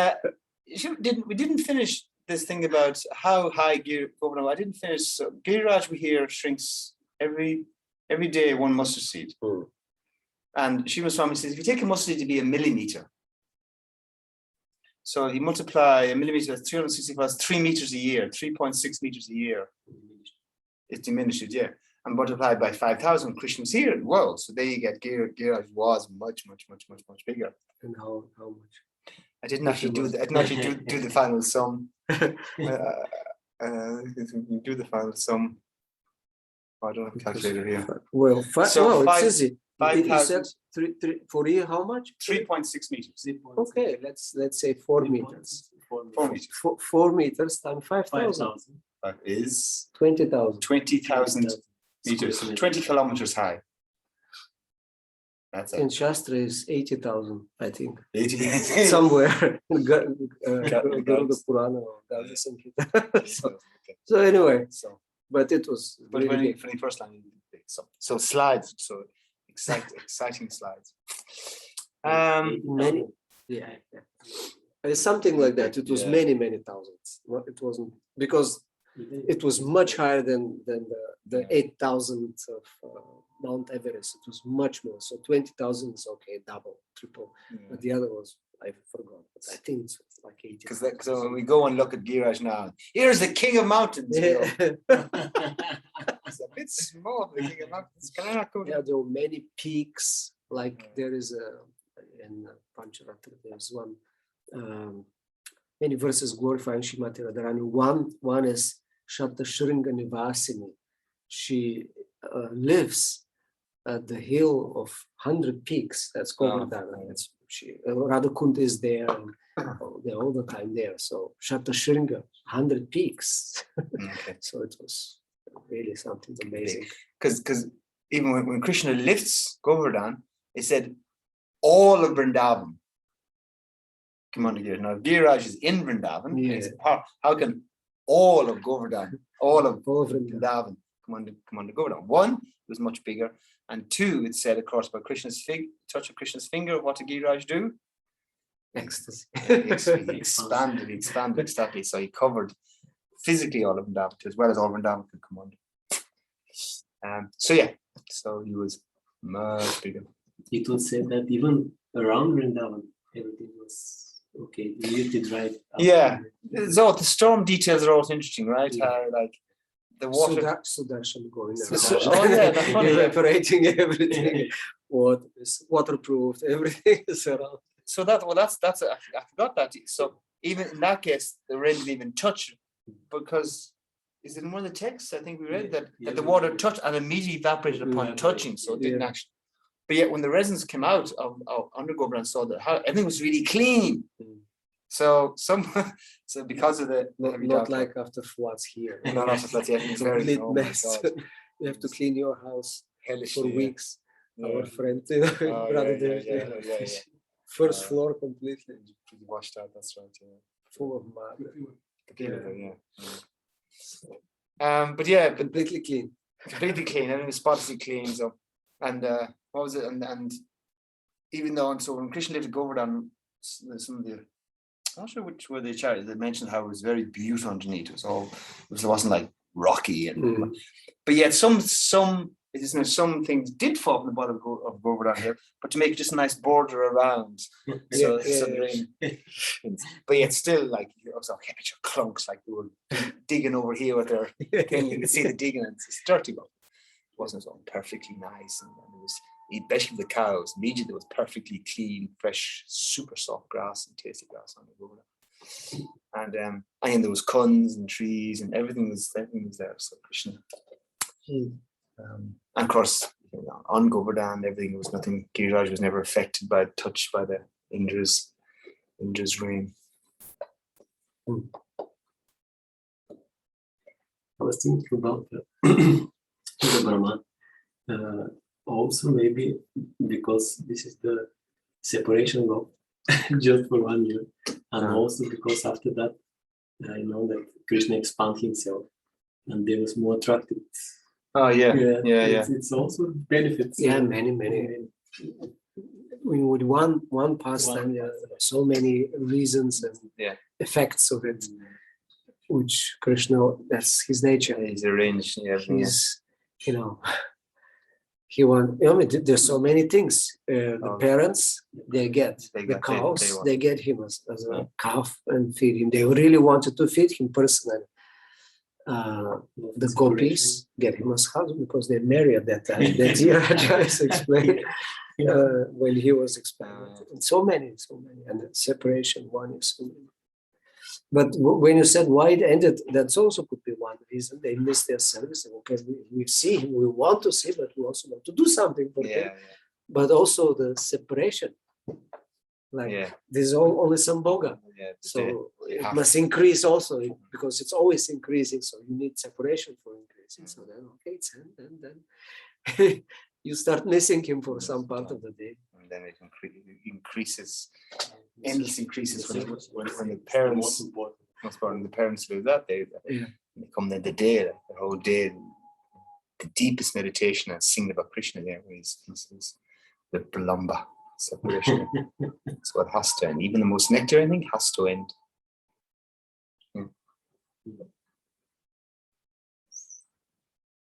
we didn't finish this thing about how high Govardhana. I didn't finish. So Giriraj, we hear, shrinks every day one mustard seed. And Srimad Swami says if you take a mustard seed to be a millimeter, so you multiply a millimeter as 365, 3 meters a year, 3.6 meters a year. It diminishes, yeah. And multiplied by 5,000, Krishna's here in the world. So there you get Giriraj was much bigger. And how much? I didn't actually do the final sum. Do the final sum. I don't have a calculator here. Well, it's easy. 5,000. Three, for you, how much? 3.6 meters. Okay, let's say 4 meters. 4 meters. 4 meters times 5,000. That is 20,000. 20,000 meters, 20 kilometers high. That's In it. Shastra is 80,000, I think. 80. Somewhere. Garuda Purana or Garuda Samhita. So anyway, but it was But really when big. for the first time, so slides, so exciting slides. Many, it's something like that. It was many thousands. It wasn't because it was much higher than the 8,000 of Mount Everest. It was much more. So 20,000 is okay, double, triple. But the other was I forgot. But I think it's like 80. Because so when we go and look at Giriraj now, here's the king of mountains. You know. It's a bit small for the king of mountains. Can I not go? Yeah, there were many peaks. Like there is in Pancharatra, there's one. Many verses glorifying Shrimati Radharani. One is Shatashringa Nivasini. She lives at the hill of 100 peaks. That's Govardhana. Radhakund is there. They're all the time there. So Shatashringa, 100 peaks. Okay. So it was really something amazing. Because even when Krishna lifts Govardhana, it said all of Vrindavan come under Giriraj. Now Giriraj is in Vrindavan. Yeah. How can all of Govardhana, all of Vrindavan. Vrindavan come under Govardhana? One, it was much bigger, and two, it said across by Krishna's touch of Krishna's finger. What did Giriraj do? Ecstasy. He expanded exactly. So he covered physically all of Vrindavan as well as all Vrindavan could come under. So he was much bigger. It would say that even around Vrindavan, everything was Okay, you need to drive. Yeah. So the storm details are always interesting, right? Yeah. How like the water. Sudarshan going Oh yeah, that's funny. Yeah. evaporating everything. What is waterproof? Everything is around. So that's I forgot that. So even in that case, the rain didn't even touch it because is it in one of the texts? I think we read that the water touched and immediately evaporated upon touching, so it didn't actually. But yet, when the resins came out of under Govardhana, saw that everything was really clean. So because of the Not like after floods here. not after floods, yeah, it's very Complete oh my mess. God. You have to clean your house Hellish, for yeah. weeks. Yeah. Our friend, Oh, brother, yeah. first floor completely Pretty washed out. That's right. Yeah. full of mud. But yeah, Completely clean. completely clean. Everything was spotlessly clean. So, and what was it? And even though, and so when Krishna lived at Govardhana, some of the, I'm not sure which were the charities, they mentioned how it was very beautiful underneath. It wasn't like rocky, and but yet some things did fall from the bottom of Govardhana here, but to make it just a nice border around. So the rain. But yet still, like you also picture clunks, like they were digging over here with their thing. You could see the digging, and it's dirty, but it wasn't so perfectly nice, and it was. Especially the cows, immediately it was perfectly clean, fresh, super soft grass and tasty grass on the road. And there was kuns and trees and everything was there. So Krishna. And of course, on Govardhana, everything was nothing. Giriraj was never affected touched by the Indra's rain. I was thinking about the Brahman. Also, maybe because this is the separation of just for 1 year, and also because after that, I know that Krishna expanded himself, and there was more attractive. Oh yeah. It's also benefits. Yeah, many. With one pastime, there are so many reasons and effects of it, which Krishna, that's his nature. He's arranged. He's, there's so many things. The parents, they get the cows, they get him as a calf and feed him. They really wanted to feed him personally. The gopis get him as husband because they married at that time. That Raja explained when he was expanded. And so many, and the separation one is so many. But when you said why it ended, that also could be one reason. They missed their service. Okay, we see him, we want to see, but we also want to do something for him. But also the separation. There's only some boga. So it must increase also because it's always increasing. So you need separation for increasing. So then, okay, it's then you start missing him for some part of the day. And then it increases. Endless increases when the parents do that. They come the day, the whole day. The deepest meditation and singing about Krishna there is the pralamba separation. It's what has to end. Even the most nectar thing has to end.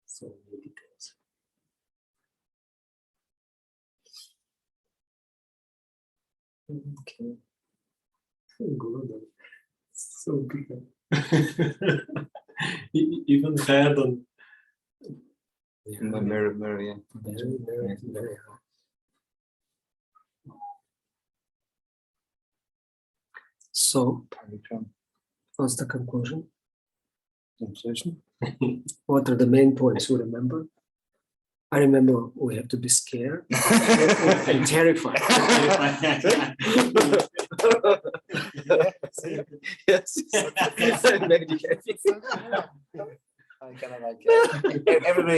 So many details. Okay. So big. Even higher than the mirror, yeah. Very hard. So, what's the conclusion? What are the main points you remember? I remember we have to be scared and terrified. Yes. I kind of like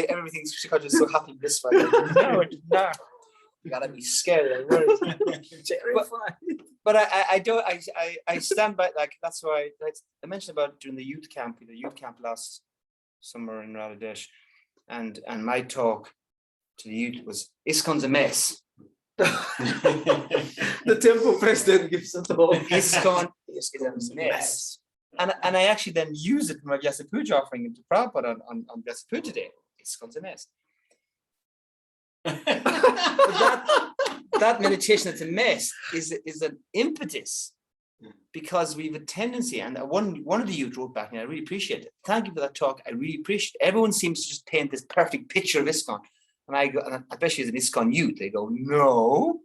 everything's just so happy this way. No, you gotta be scared and worried. Terrified. But I stand by, like, that's why I mentioned about during the youth camp last summer in Bangladesh, and my talk to the youth was ISKCON's a mess. The temple president gives a talk. ISKCON is a mess. And I actually then use it for my Vyasa Puja offering to Prabhupada on Vyasa Puja Day. ISKCON's a mess. But that meditation that's a mess is an impetus because we have a tendency, and one of the youth wrote back, and I really appreciate it. Thank you for that talk. I really appreciate it. Everyone seems to just paint this perfect picture of ISKCON. And I go, and especially as an ISKCON youth, they go, no,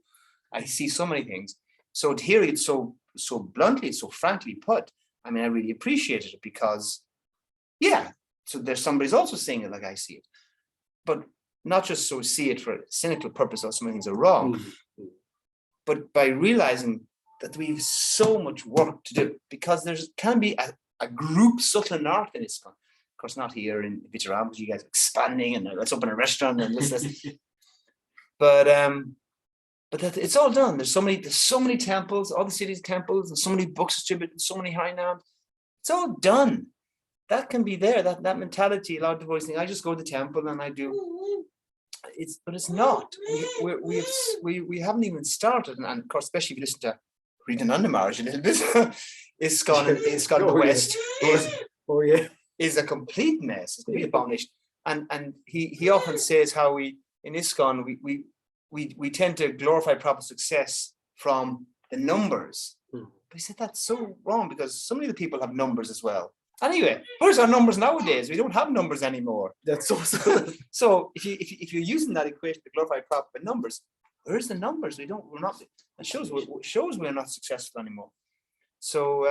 I see so many things. So to hear it so bluntly, so frankly put, I mean, I really appreciated it because, yeah, so there's somebody's also seeing it like I see it. But not just so see it for a cynical purpose or so many things are wrong, but by realizing that we have so much work to do, because can be a group subtle north in ISKCON. Of course, not here in Vicharam, you guys are expanding and let's open a restaurant and let's but that it's all done. There's so many temples, all the cities' temples, and so many books distributed, so many Harinams. It's all done. That can be there. That mentality, a lot of devotees think, I just go to the temple and I do. But it's not. We haven't even started, and of course, especially if you listen to Reading Maharaj a little bit, ISKCON in the West is a complete mess. It's a complete abomination. And he often says how we in ISKCON we tend to glorify Prabhupada's success from the numbers. But he said that's so wrong, because so many of the people have numbers as well. Anyway, where's our numbers nowadays? We don't have numbers anymore. That's also so if you're using that equation to glorify Prabhupada by numbers, where's the numbers? We're not. It shows we're not successful anymore. So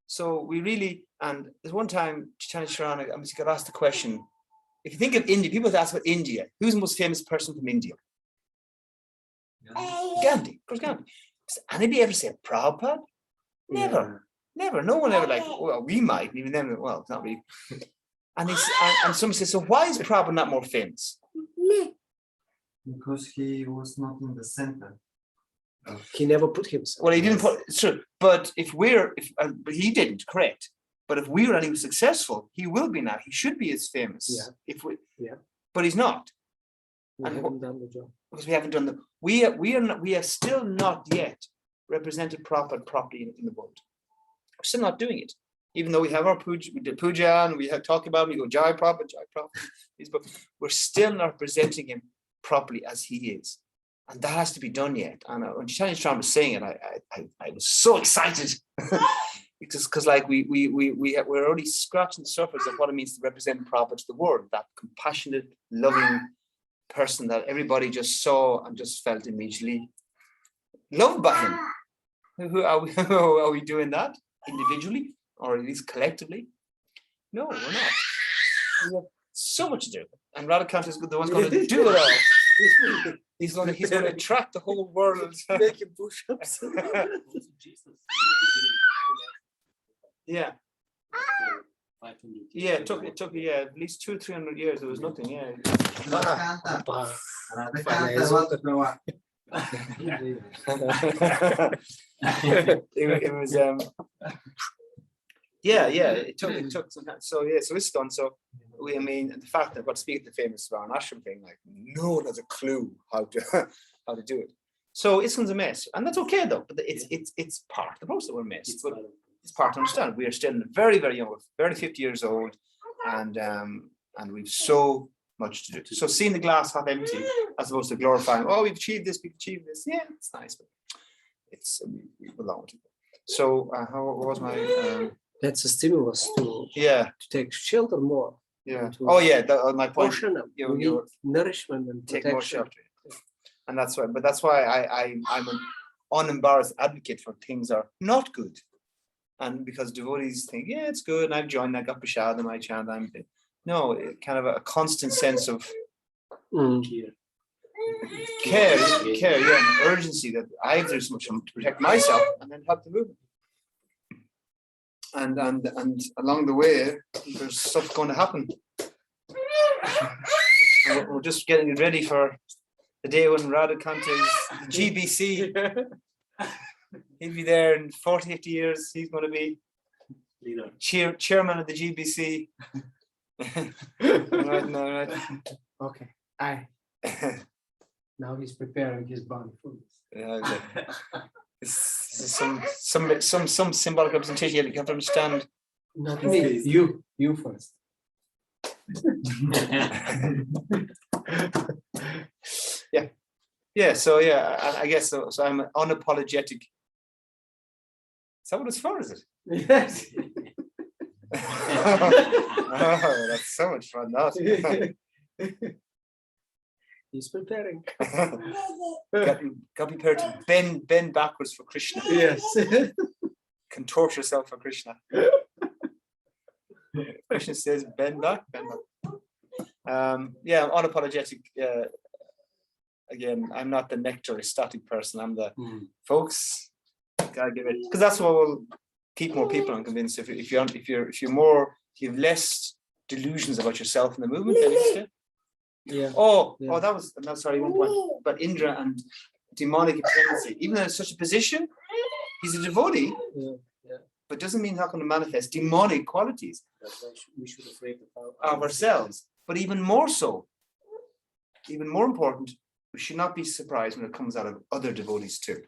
so we really, and there's one time Chaitanya Sharana, I got asked the question, if you think of India, people ask about India, who's the most famous person from India? Gandhi, of course, Gandhi. Does anybody ever say Prabhupada? Never. Yeah. Never. No one ever well, we might, even then, well, it's not really. And somebody says, so why is Prabhupada not more famous? Because he was not in the center. He never put himself. Well, he didn't put, it's true. But but he didn't, correct. But if we were any successful, he will be now. He should be as famous. Yeah. But he's not. We haven't done the job. Because we haven't done the, we are still not yet represented Prabhupada properly in the world. We're still not doing it, even though we have our puja, we did puja, and we have talked about him. We go Jai Prabhupada, these books. We're still not presenting him properly as he is, and that has to be done yet. And when Chaitanya Sharma was saying it, I was so excited because like we're already scratching the surface of what it means to represent Prabhupada to the world. That compassionate, loving person that everybody just saw and just felt immediately loved by him. Who are we doing that? Individually, or at least collectively? No, we're not. We have so much to do, and Radhakant is the one's going to do it all. He's going to attract the whole world. Making push-ups. Yeah. Yeah, it took at least 200-300 years. There was nothing. Yeah. It was it took some time. So ISKCON, so I mean, the fact that I've got to speak at the famous Varanashram thing, like no one has a clue how to do it. So ISKCON's a mess, and that's okay though. But it's part of the process that we're messed. But it's part to understand. We are still very, very young, barely 50 years old, and we've so much to do. So seeing the glass half empty as opposed to glorifying, oh, we've achieved this. Yeah, it's nice, but we belong to it. So how was my? That's a stimulus to take shelter more. Yeah. My point. You nourishment and take protection. more shelter. And that's why. But that's why I'm an unembarrassed advocate for things are not good, and because devotees think, yeah, it's good, and I've joined, I got prasad and I chant, no, kind of a constant sense of care, and urgency that I have to do so much to protect myself and then help the movement. And along the way, there's stuff going to happen. We're just getting ready for the day when Radhakant is the GBC. He'll be there in 40, 50 years. He's going to be chairman of the GBC. Right. Okay. Now he's preparing his body for this. Yeah, exactly. This is some symbolic representation you have to understand. Not me. You first. Yeah. So I guess so. I'm an unapologetic Is that what it's for, is it? Yes. Oh, that's so much fun, that. He's preparing. Got prepared to bend backwards for Krishna. Yes. Contort yourself for Krishna. Krishna says, bend back, bend back. Yeah, unapologetic. Again, I'm not the nectar ecstatic person. I'm the folks. Gotta give it, because that's what will keep more people unconvinced. If you have less delusions about yourself in the movement, then it's it. Yeah. Oh, Yeah. that was, no, sorry, one point. But Indra and demonic tendency, even though in such a position, he's a devotee, but doesn't mean not going to manifest demonic qualities We should afraid of ourselves. But even more so, even more important, we should not be surprised when it comes out of other devotees too.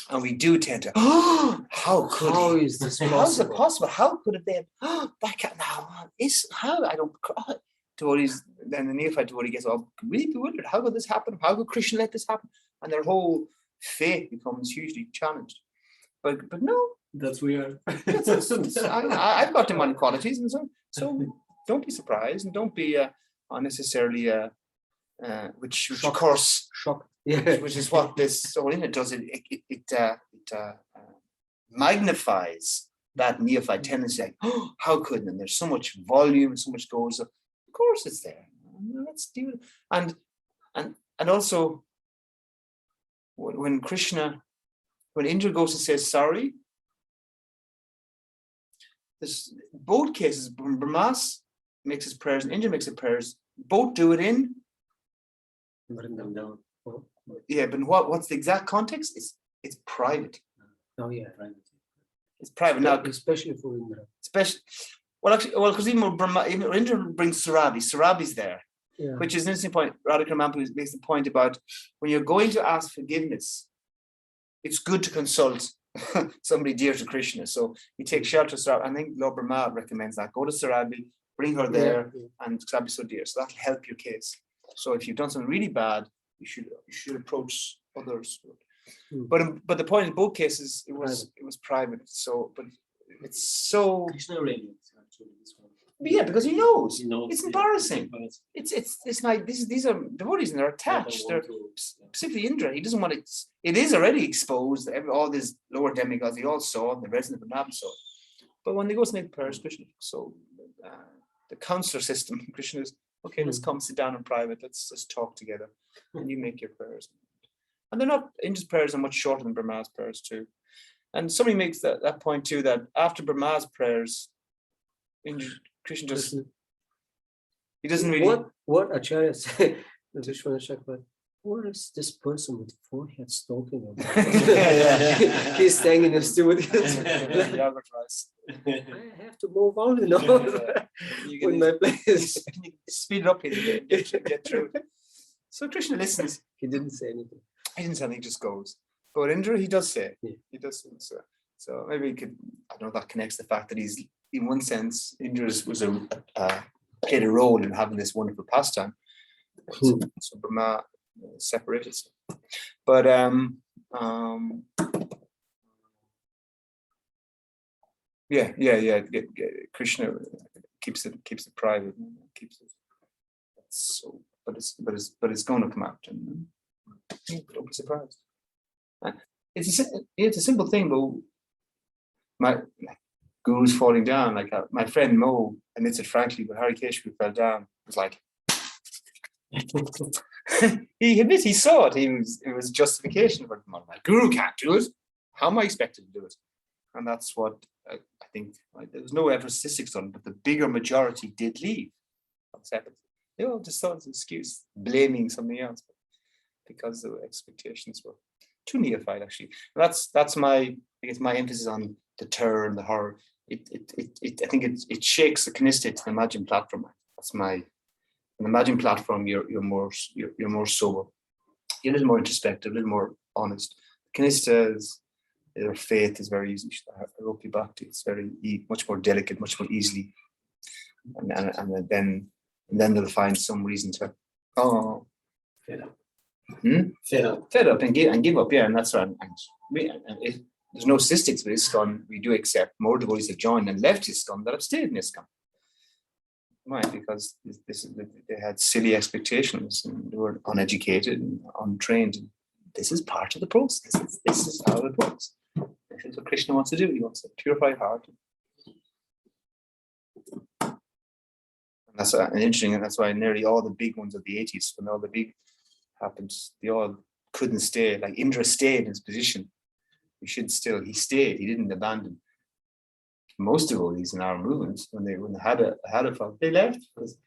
And we do tend to, oh, how could How he? is this How is it possible? possible? How could it be? Oh, that can't now is how I don't devotees. Then the neophyte devotee gets all really bewildered. How could this happen? How could Krishna let this happen? And their whole faith becomes hugely challenged. But no, That's weird. I've got demonic qualities, and so don't be surprised and don't be unnecessarily which of course Shock. Yeah. which is what this whole image does. It magnifies that neophyte tendency. Like, oh, how could? And there's so much volume, so much goes up. Of course, it's there. Let's do it. And also, when Indra goes to say sorry, this both cases, when Brahmas makes his prayers and Indra makes his prayers, both do it in. Bring them down. Oh, Yeah, but what's the exact context? It's private. Oh yeah. It's private now. Especially for Indra. Because even Indra brings Sarabi. Sarabi's there, Yeah. which is an interesting point. Radhika Ramampu makes the point about when you're going to ask forgiveness, it's good to consult somebody dear to Krishna. So you take shelter of Sarabi. I think Lord Brahma recommends that. Go to Sarabi, bring her there, and Sarabi so dear. So that'll help your case. So if you've done something really bad, you should approach others. But the point in both cases, it was private. So, but it's so. Krishna radiance actually. This one. Yeah, because he knows. He knows, It's yeah. embarrassing. But It's like these are devotees and they're attached. they They're don't want to- specifically Indra. He doesn't want it. It is already exposed. All these lower demigods, they all saw it, the resident of Vrindavan saw it. But when they go to make prayers, Krishna, so the counselor system, Krishna is okay. Let's come sit down in private. Let's just talk together, and you make your prayers. And they're not. Indra's prayers are much shorter than Brahma's prayers too. And somebody makes that point too, that after Brahma's prayers, Krishna just he doesn't really. What Acharya said, what is this person with foreheads talking about? He's staying in the studio. I have to move on, you know. With my place. Speed it up here, get through. So Krishna listens. He didn't say anything. He didn't say anything, he just goes. But Indra, he does say. Yeah. He does say. So maybe he could, I don't know if that connects the fact that he's, in one sense, Indra played a role in having this wonderful pastime. So Brahma separated. But Krishna keeps it private, keeps it. So, but it's going to come out, and don't be surprised. It's a simple thing, though. My guru's falling down. Like my friend Mo admits it frankly, but Hari Keshri fell down. It was like he admits he saw it. It was justification for my guru can't do it. How am I expected to do it? And that's what I think. There was no ever statistics on it, but the bigger majority did leave. They all just thought it was an excuse, blaming something else because the expectations were too neophyte. Actually, and that's my emphasis on the terror and the horror. I think it shakes the Kanistha to the Imagine platform. That's my. On the Imagine platform, you're more sober, you're a little more introspective, a little more honest. Kanistha their faith is very easy. Aropi Bhakti, it's very much more delicate, much more easily, and then they'll find some reason to Fed up. Fed up and give up. Yeah, and that's right. there's no statistics with ISKCON. We do accept more devotees have joined and left ISKCON than have stayed in ISKCON. Why? Because they had silly expectations and they were uneducated and untrained. This is part of the process. This is how it works. This is what Krishna wants to do. He wants a purified heart. And that's interesting, and that's why nearly all the big ones of the 80s, when all the big happened, they all couldn't stay. Like Indra stayed in his position. He stayed. He didn't abandon. Most devotees in our movement, when they had a fault, they left because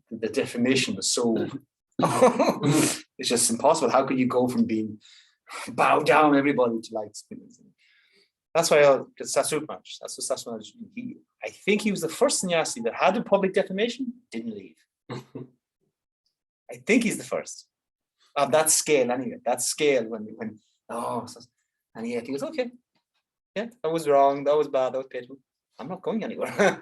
the defamation was so. It's just impossible. How could you go from being bow down everybody to like? That's why Sasrup Maharaj. That's what Sasrup Maharaj. I think he was the first sannyasi that had a public defamation, didn't leave. I think he's the first of that scale. Anyway, that scale when and yet he goes, okay, yeah, that was wrong, that was bad, that was painful. I'm not going anywhere.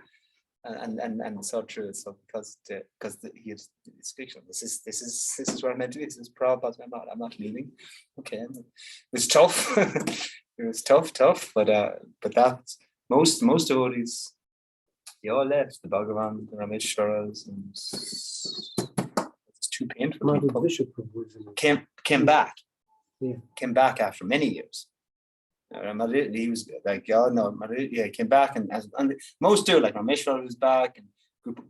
and so true. So because he had this fiction. This is where I'm meant to be. This is Prabhupada. I'm not leaving. Okay, it was tough. It was tough. But that most devotees, they all left. The Bhagavan, the Rameshwaras, and it's too painful. Came back. Yeah. Came back after many years. He was like, he came back, and most do, like Rameshwar was back, and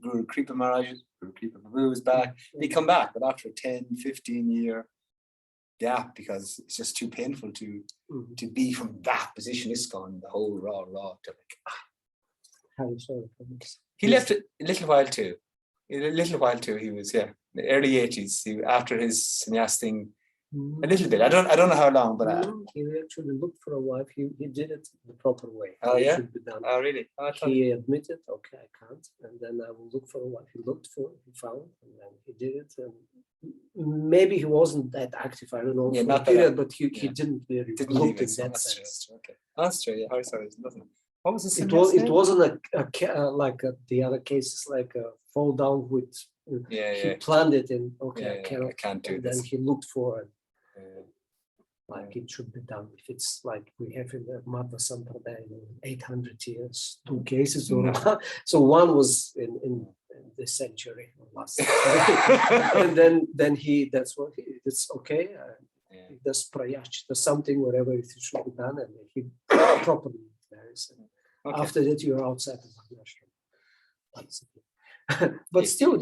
Guru Kripa Maharaj, Guru Kripa Prabhu was back. They come back, but after a 10-15 year gap, because it's just too painful to be from that position. ISKCON, the whole raw to like. He left it a little while too. He was in the early 80s. After his sannyas thing. A little bit. I don't know how long, but he actually looked for a wife. He did it the proper way. Oh, yeah? Should be done. Oh, really? He admitted, okay, I can't, and then I will look for a wife. He looked for, he found, and then he did it. And maybe he wasn't that active. I don't know for not a period, that, but he didn't really didn't look leave in it. that That's sense. true. Okay, that's true. Yeah, Hari sorry, nothing. What was the It wasn't like the other cases, like a fall down with. He planned it in. Okay, I can't do and this. then he looked for it. Like it should be done. If it's like we have in the Mata Sampradaya 800 years, 2 cases, so one was in this century or last century, and then that's okay. He does prayach, does something wherever it should be done, and he properly marries. After that, you're outside of the ashram. But still,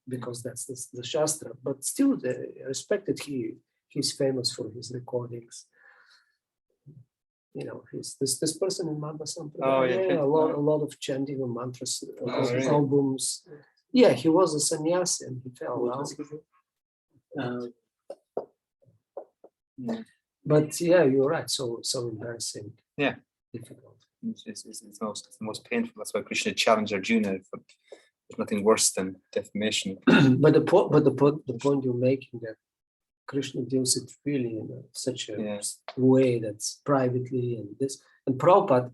because that's the Shastra. But still, they respected. He's famous for his recordings. This person in Madhva Sampradaya, a lot of chanting of mantras, albums. Yeah, he was a sannyasi and he fell down. But yeah, you're right. So embarrassing. Yeah, difficult. It's the most painful. That's why Krishna challenged Arjuna. There's nothing worse than defamation. But the point you're making, that Krishna deals it really in such a way that's privately and this. And Prabhupada,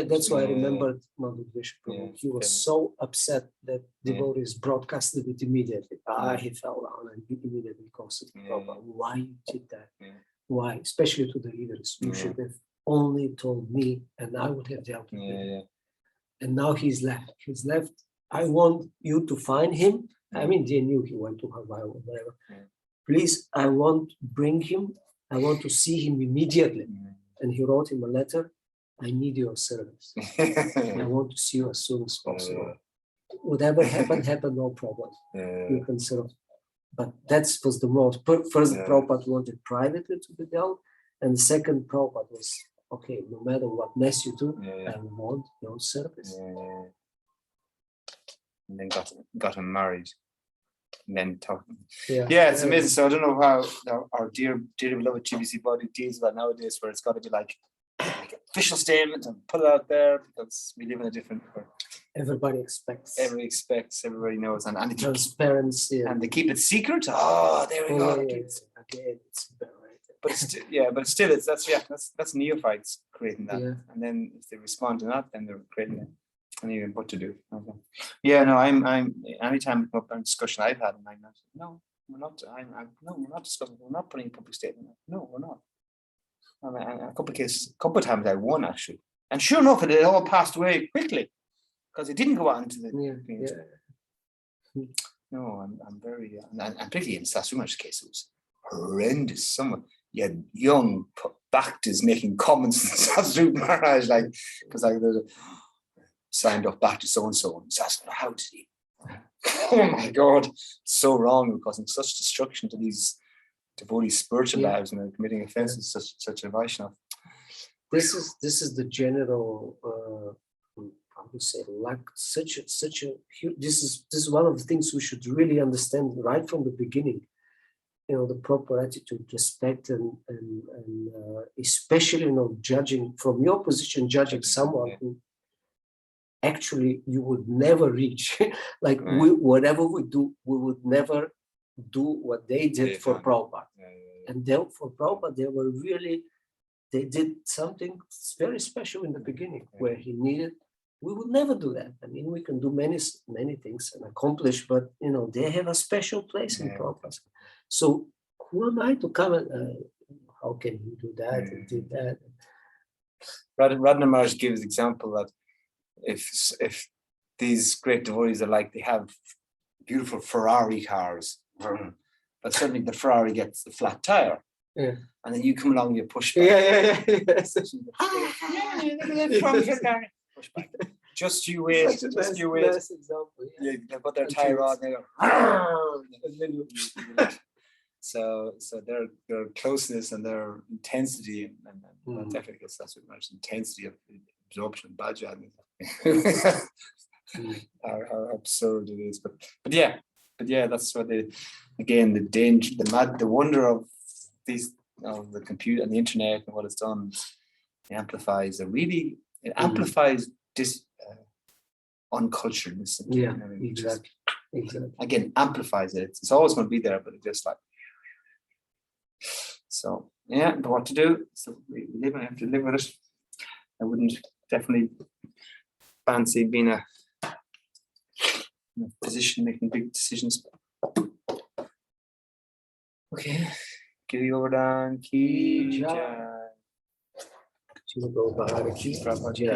that's why I remembered Madhuvesha Prabhu. He was so upset that devotees broadcasted it immediately. He fell down and he immediately consulted Prabhupada. Why you did that? Why? Especially to the leaders. You should have only told me and I would have dealt with him. And now he's left. I want you to find him. I mean, they knew he went to Hawaii or whatever. Please, I want to bring him. I want to see him immediately. And he wrote him a letter. I need your service. I want to see you as soon as possible. Whatever happened, no problem. You can serve. But that was the most. First, Prabhupada wanted privately to be dealt. And the second, Prabhupada was, okay, no matter what mess you do, I want your service. And then got him married. And then talking. It's amazing. So I don't know how our dear beloved GBC body deals with that nowadays, where it's got to be like official statement and put it out there, because we live in a different world. Everybody expects. Everybody knows, and transparency. And they keep it secret. Oh, there we go. It's better. But still, that's neophytes creating that. And then if they respond to that, then they're creating it. And even what to do. Okay. I'm anytime we come up in discussion I've had, and I'm not. No, we're not. No, we're not discussing. We're not putting a public statement. No, we're not. And a couple of cases, a couple of times I won actually. And sure enough, it all passed away quickly because it didn't go on to the. No, I'm very, and particularly in Sasuma's case, it was horrendous. Someone, you had young Bhaktas making comments in Sasru Maharaj, like, because like there's a signed up Bhakta so and so, and Sasru, how did he? Oh my God, so wrong, causing such destruction to these devotees' spiritual lives, and committing offenses such a Vaishnava. This is the general. I would say like such a huge. This is one of the things we should really understand right from the beginning. The proper attitude, respect, and especially judging from your position, judging someone who actually you would never reach. Like whatever we do, we would never do what they did for Prabhupada. And for Prabhupada, they did something very special in the beginning where he needed. We would never do that. I mean, we can do many things and accomplish, but they have a special place in Prabhupada. So who am I to come and how can you do that and do that? Radha Maharaj gives the example that if these great devotees are like they have beautiful Ferrari cars, but suddenly the Ferrari gets the flat tire. Yeah. And then you come along, you push back. Push back. Just you wait. Just you wait. Nice example. They put their tire on. They go. So their closeness and their intensity and definitely that's what much intensity of absorption, bhajan. How absurd it is, but yeah, that's what the danger, the wonder of these the computer and the internet and what it's done. It amplifies this unculturedness. Exactly. Again, amplifies it. It's always going to be there, but it just like. So yeah, but what to do? So we have to live with it. I wouldn't definitely fancy being in a position making big decisions. Okay. Govardhana Puja. Govardhana Puja.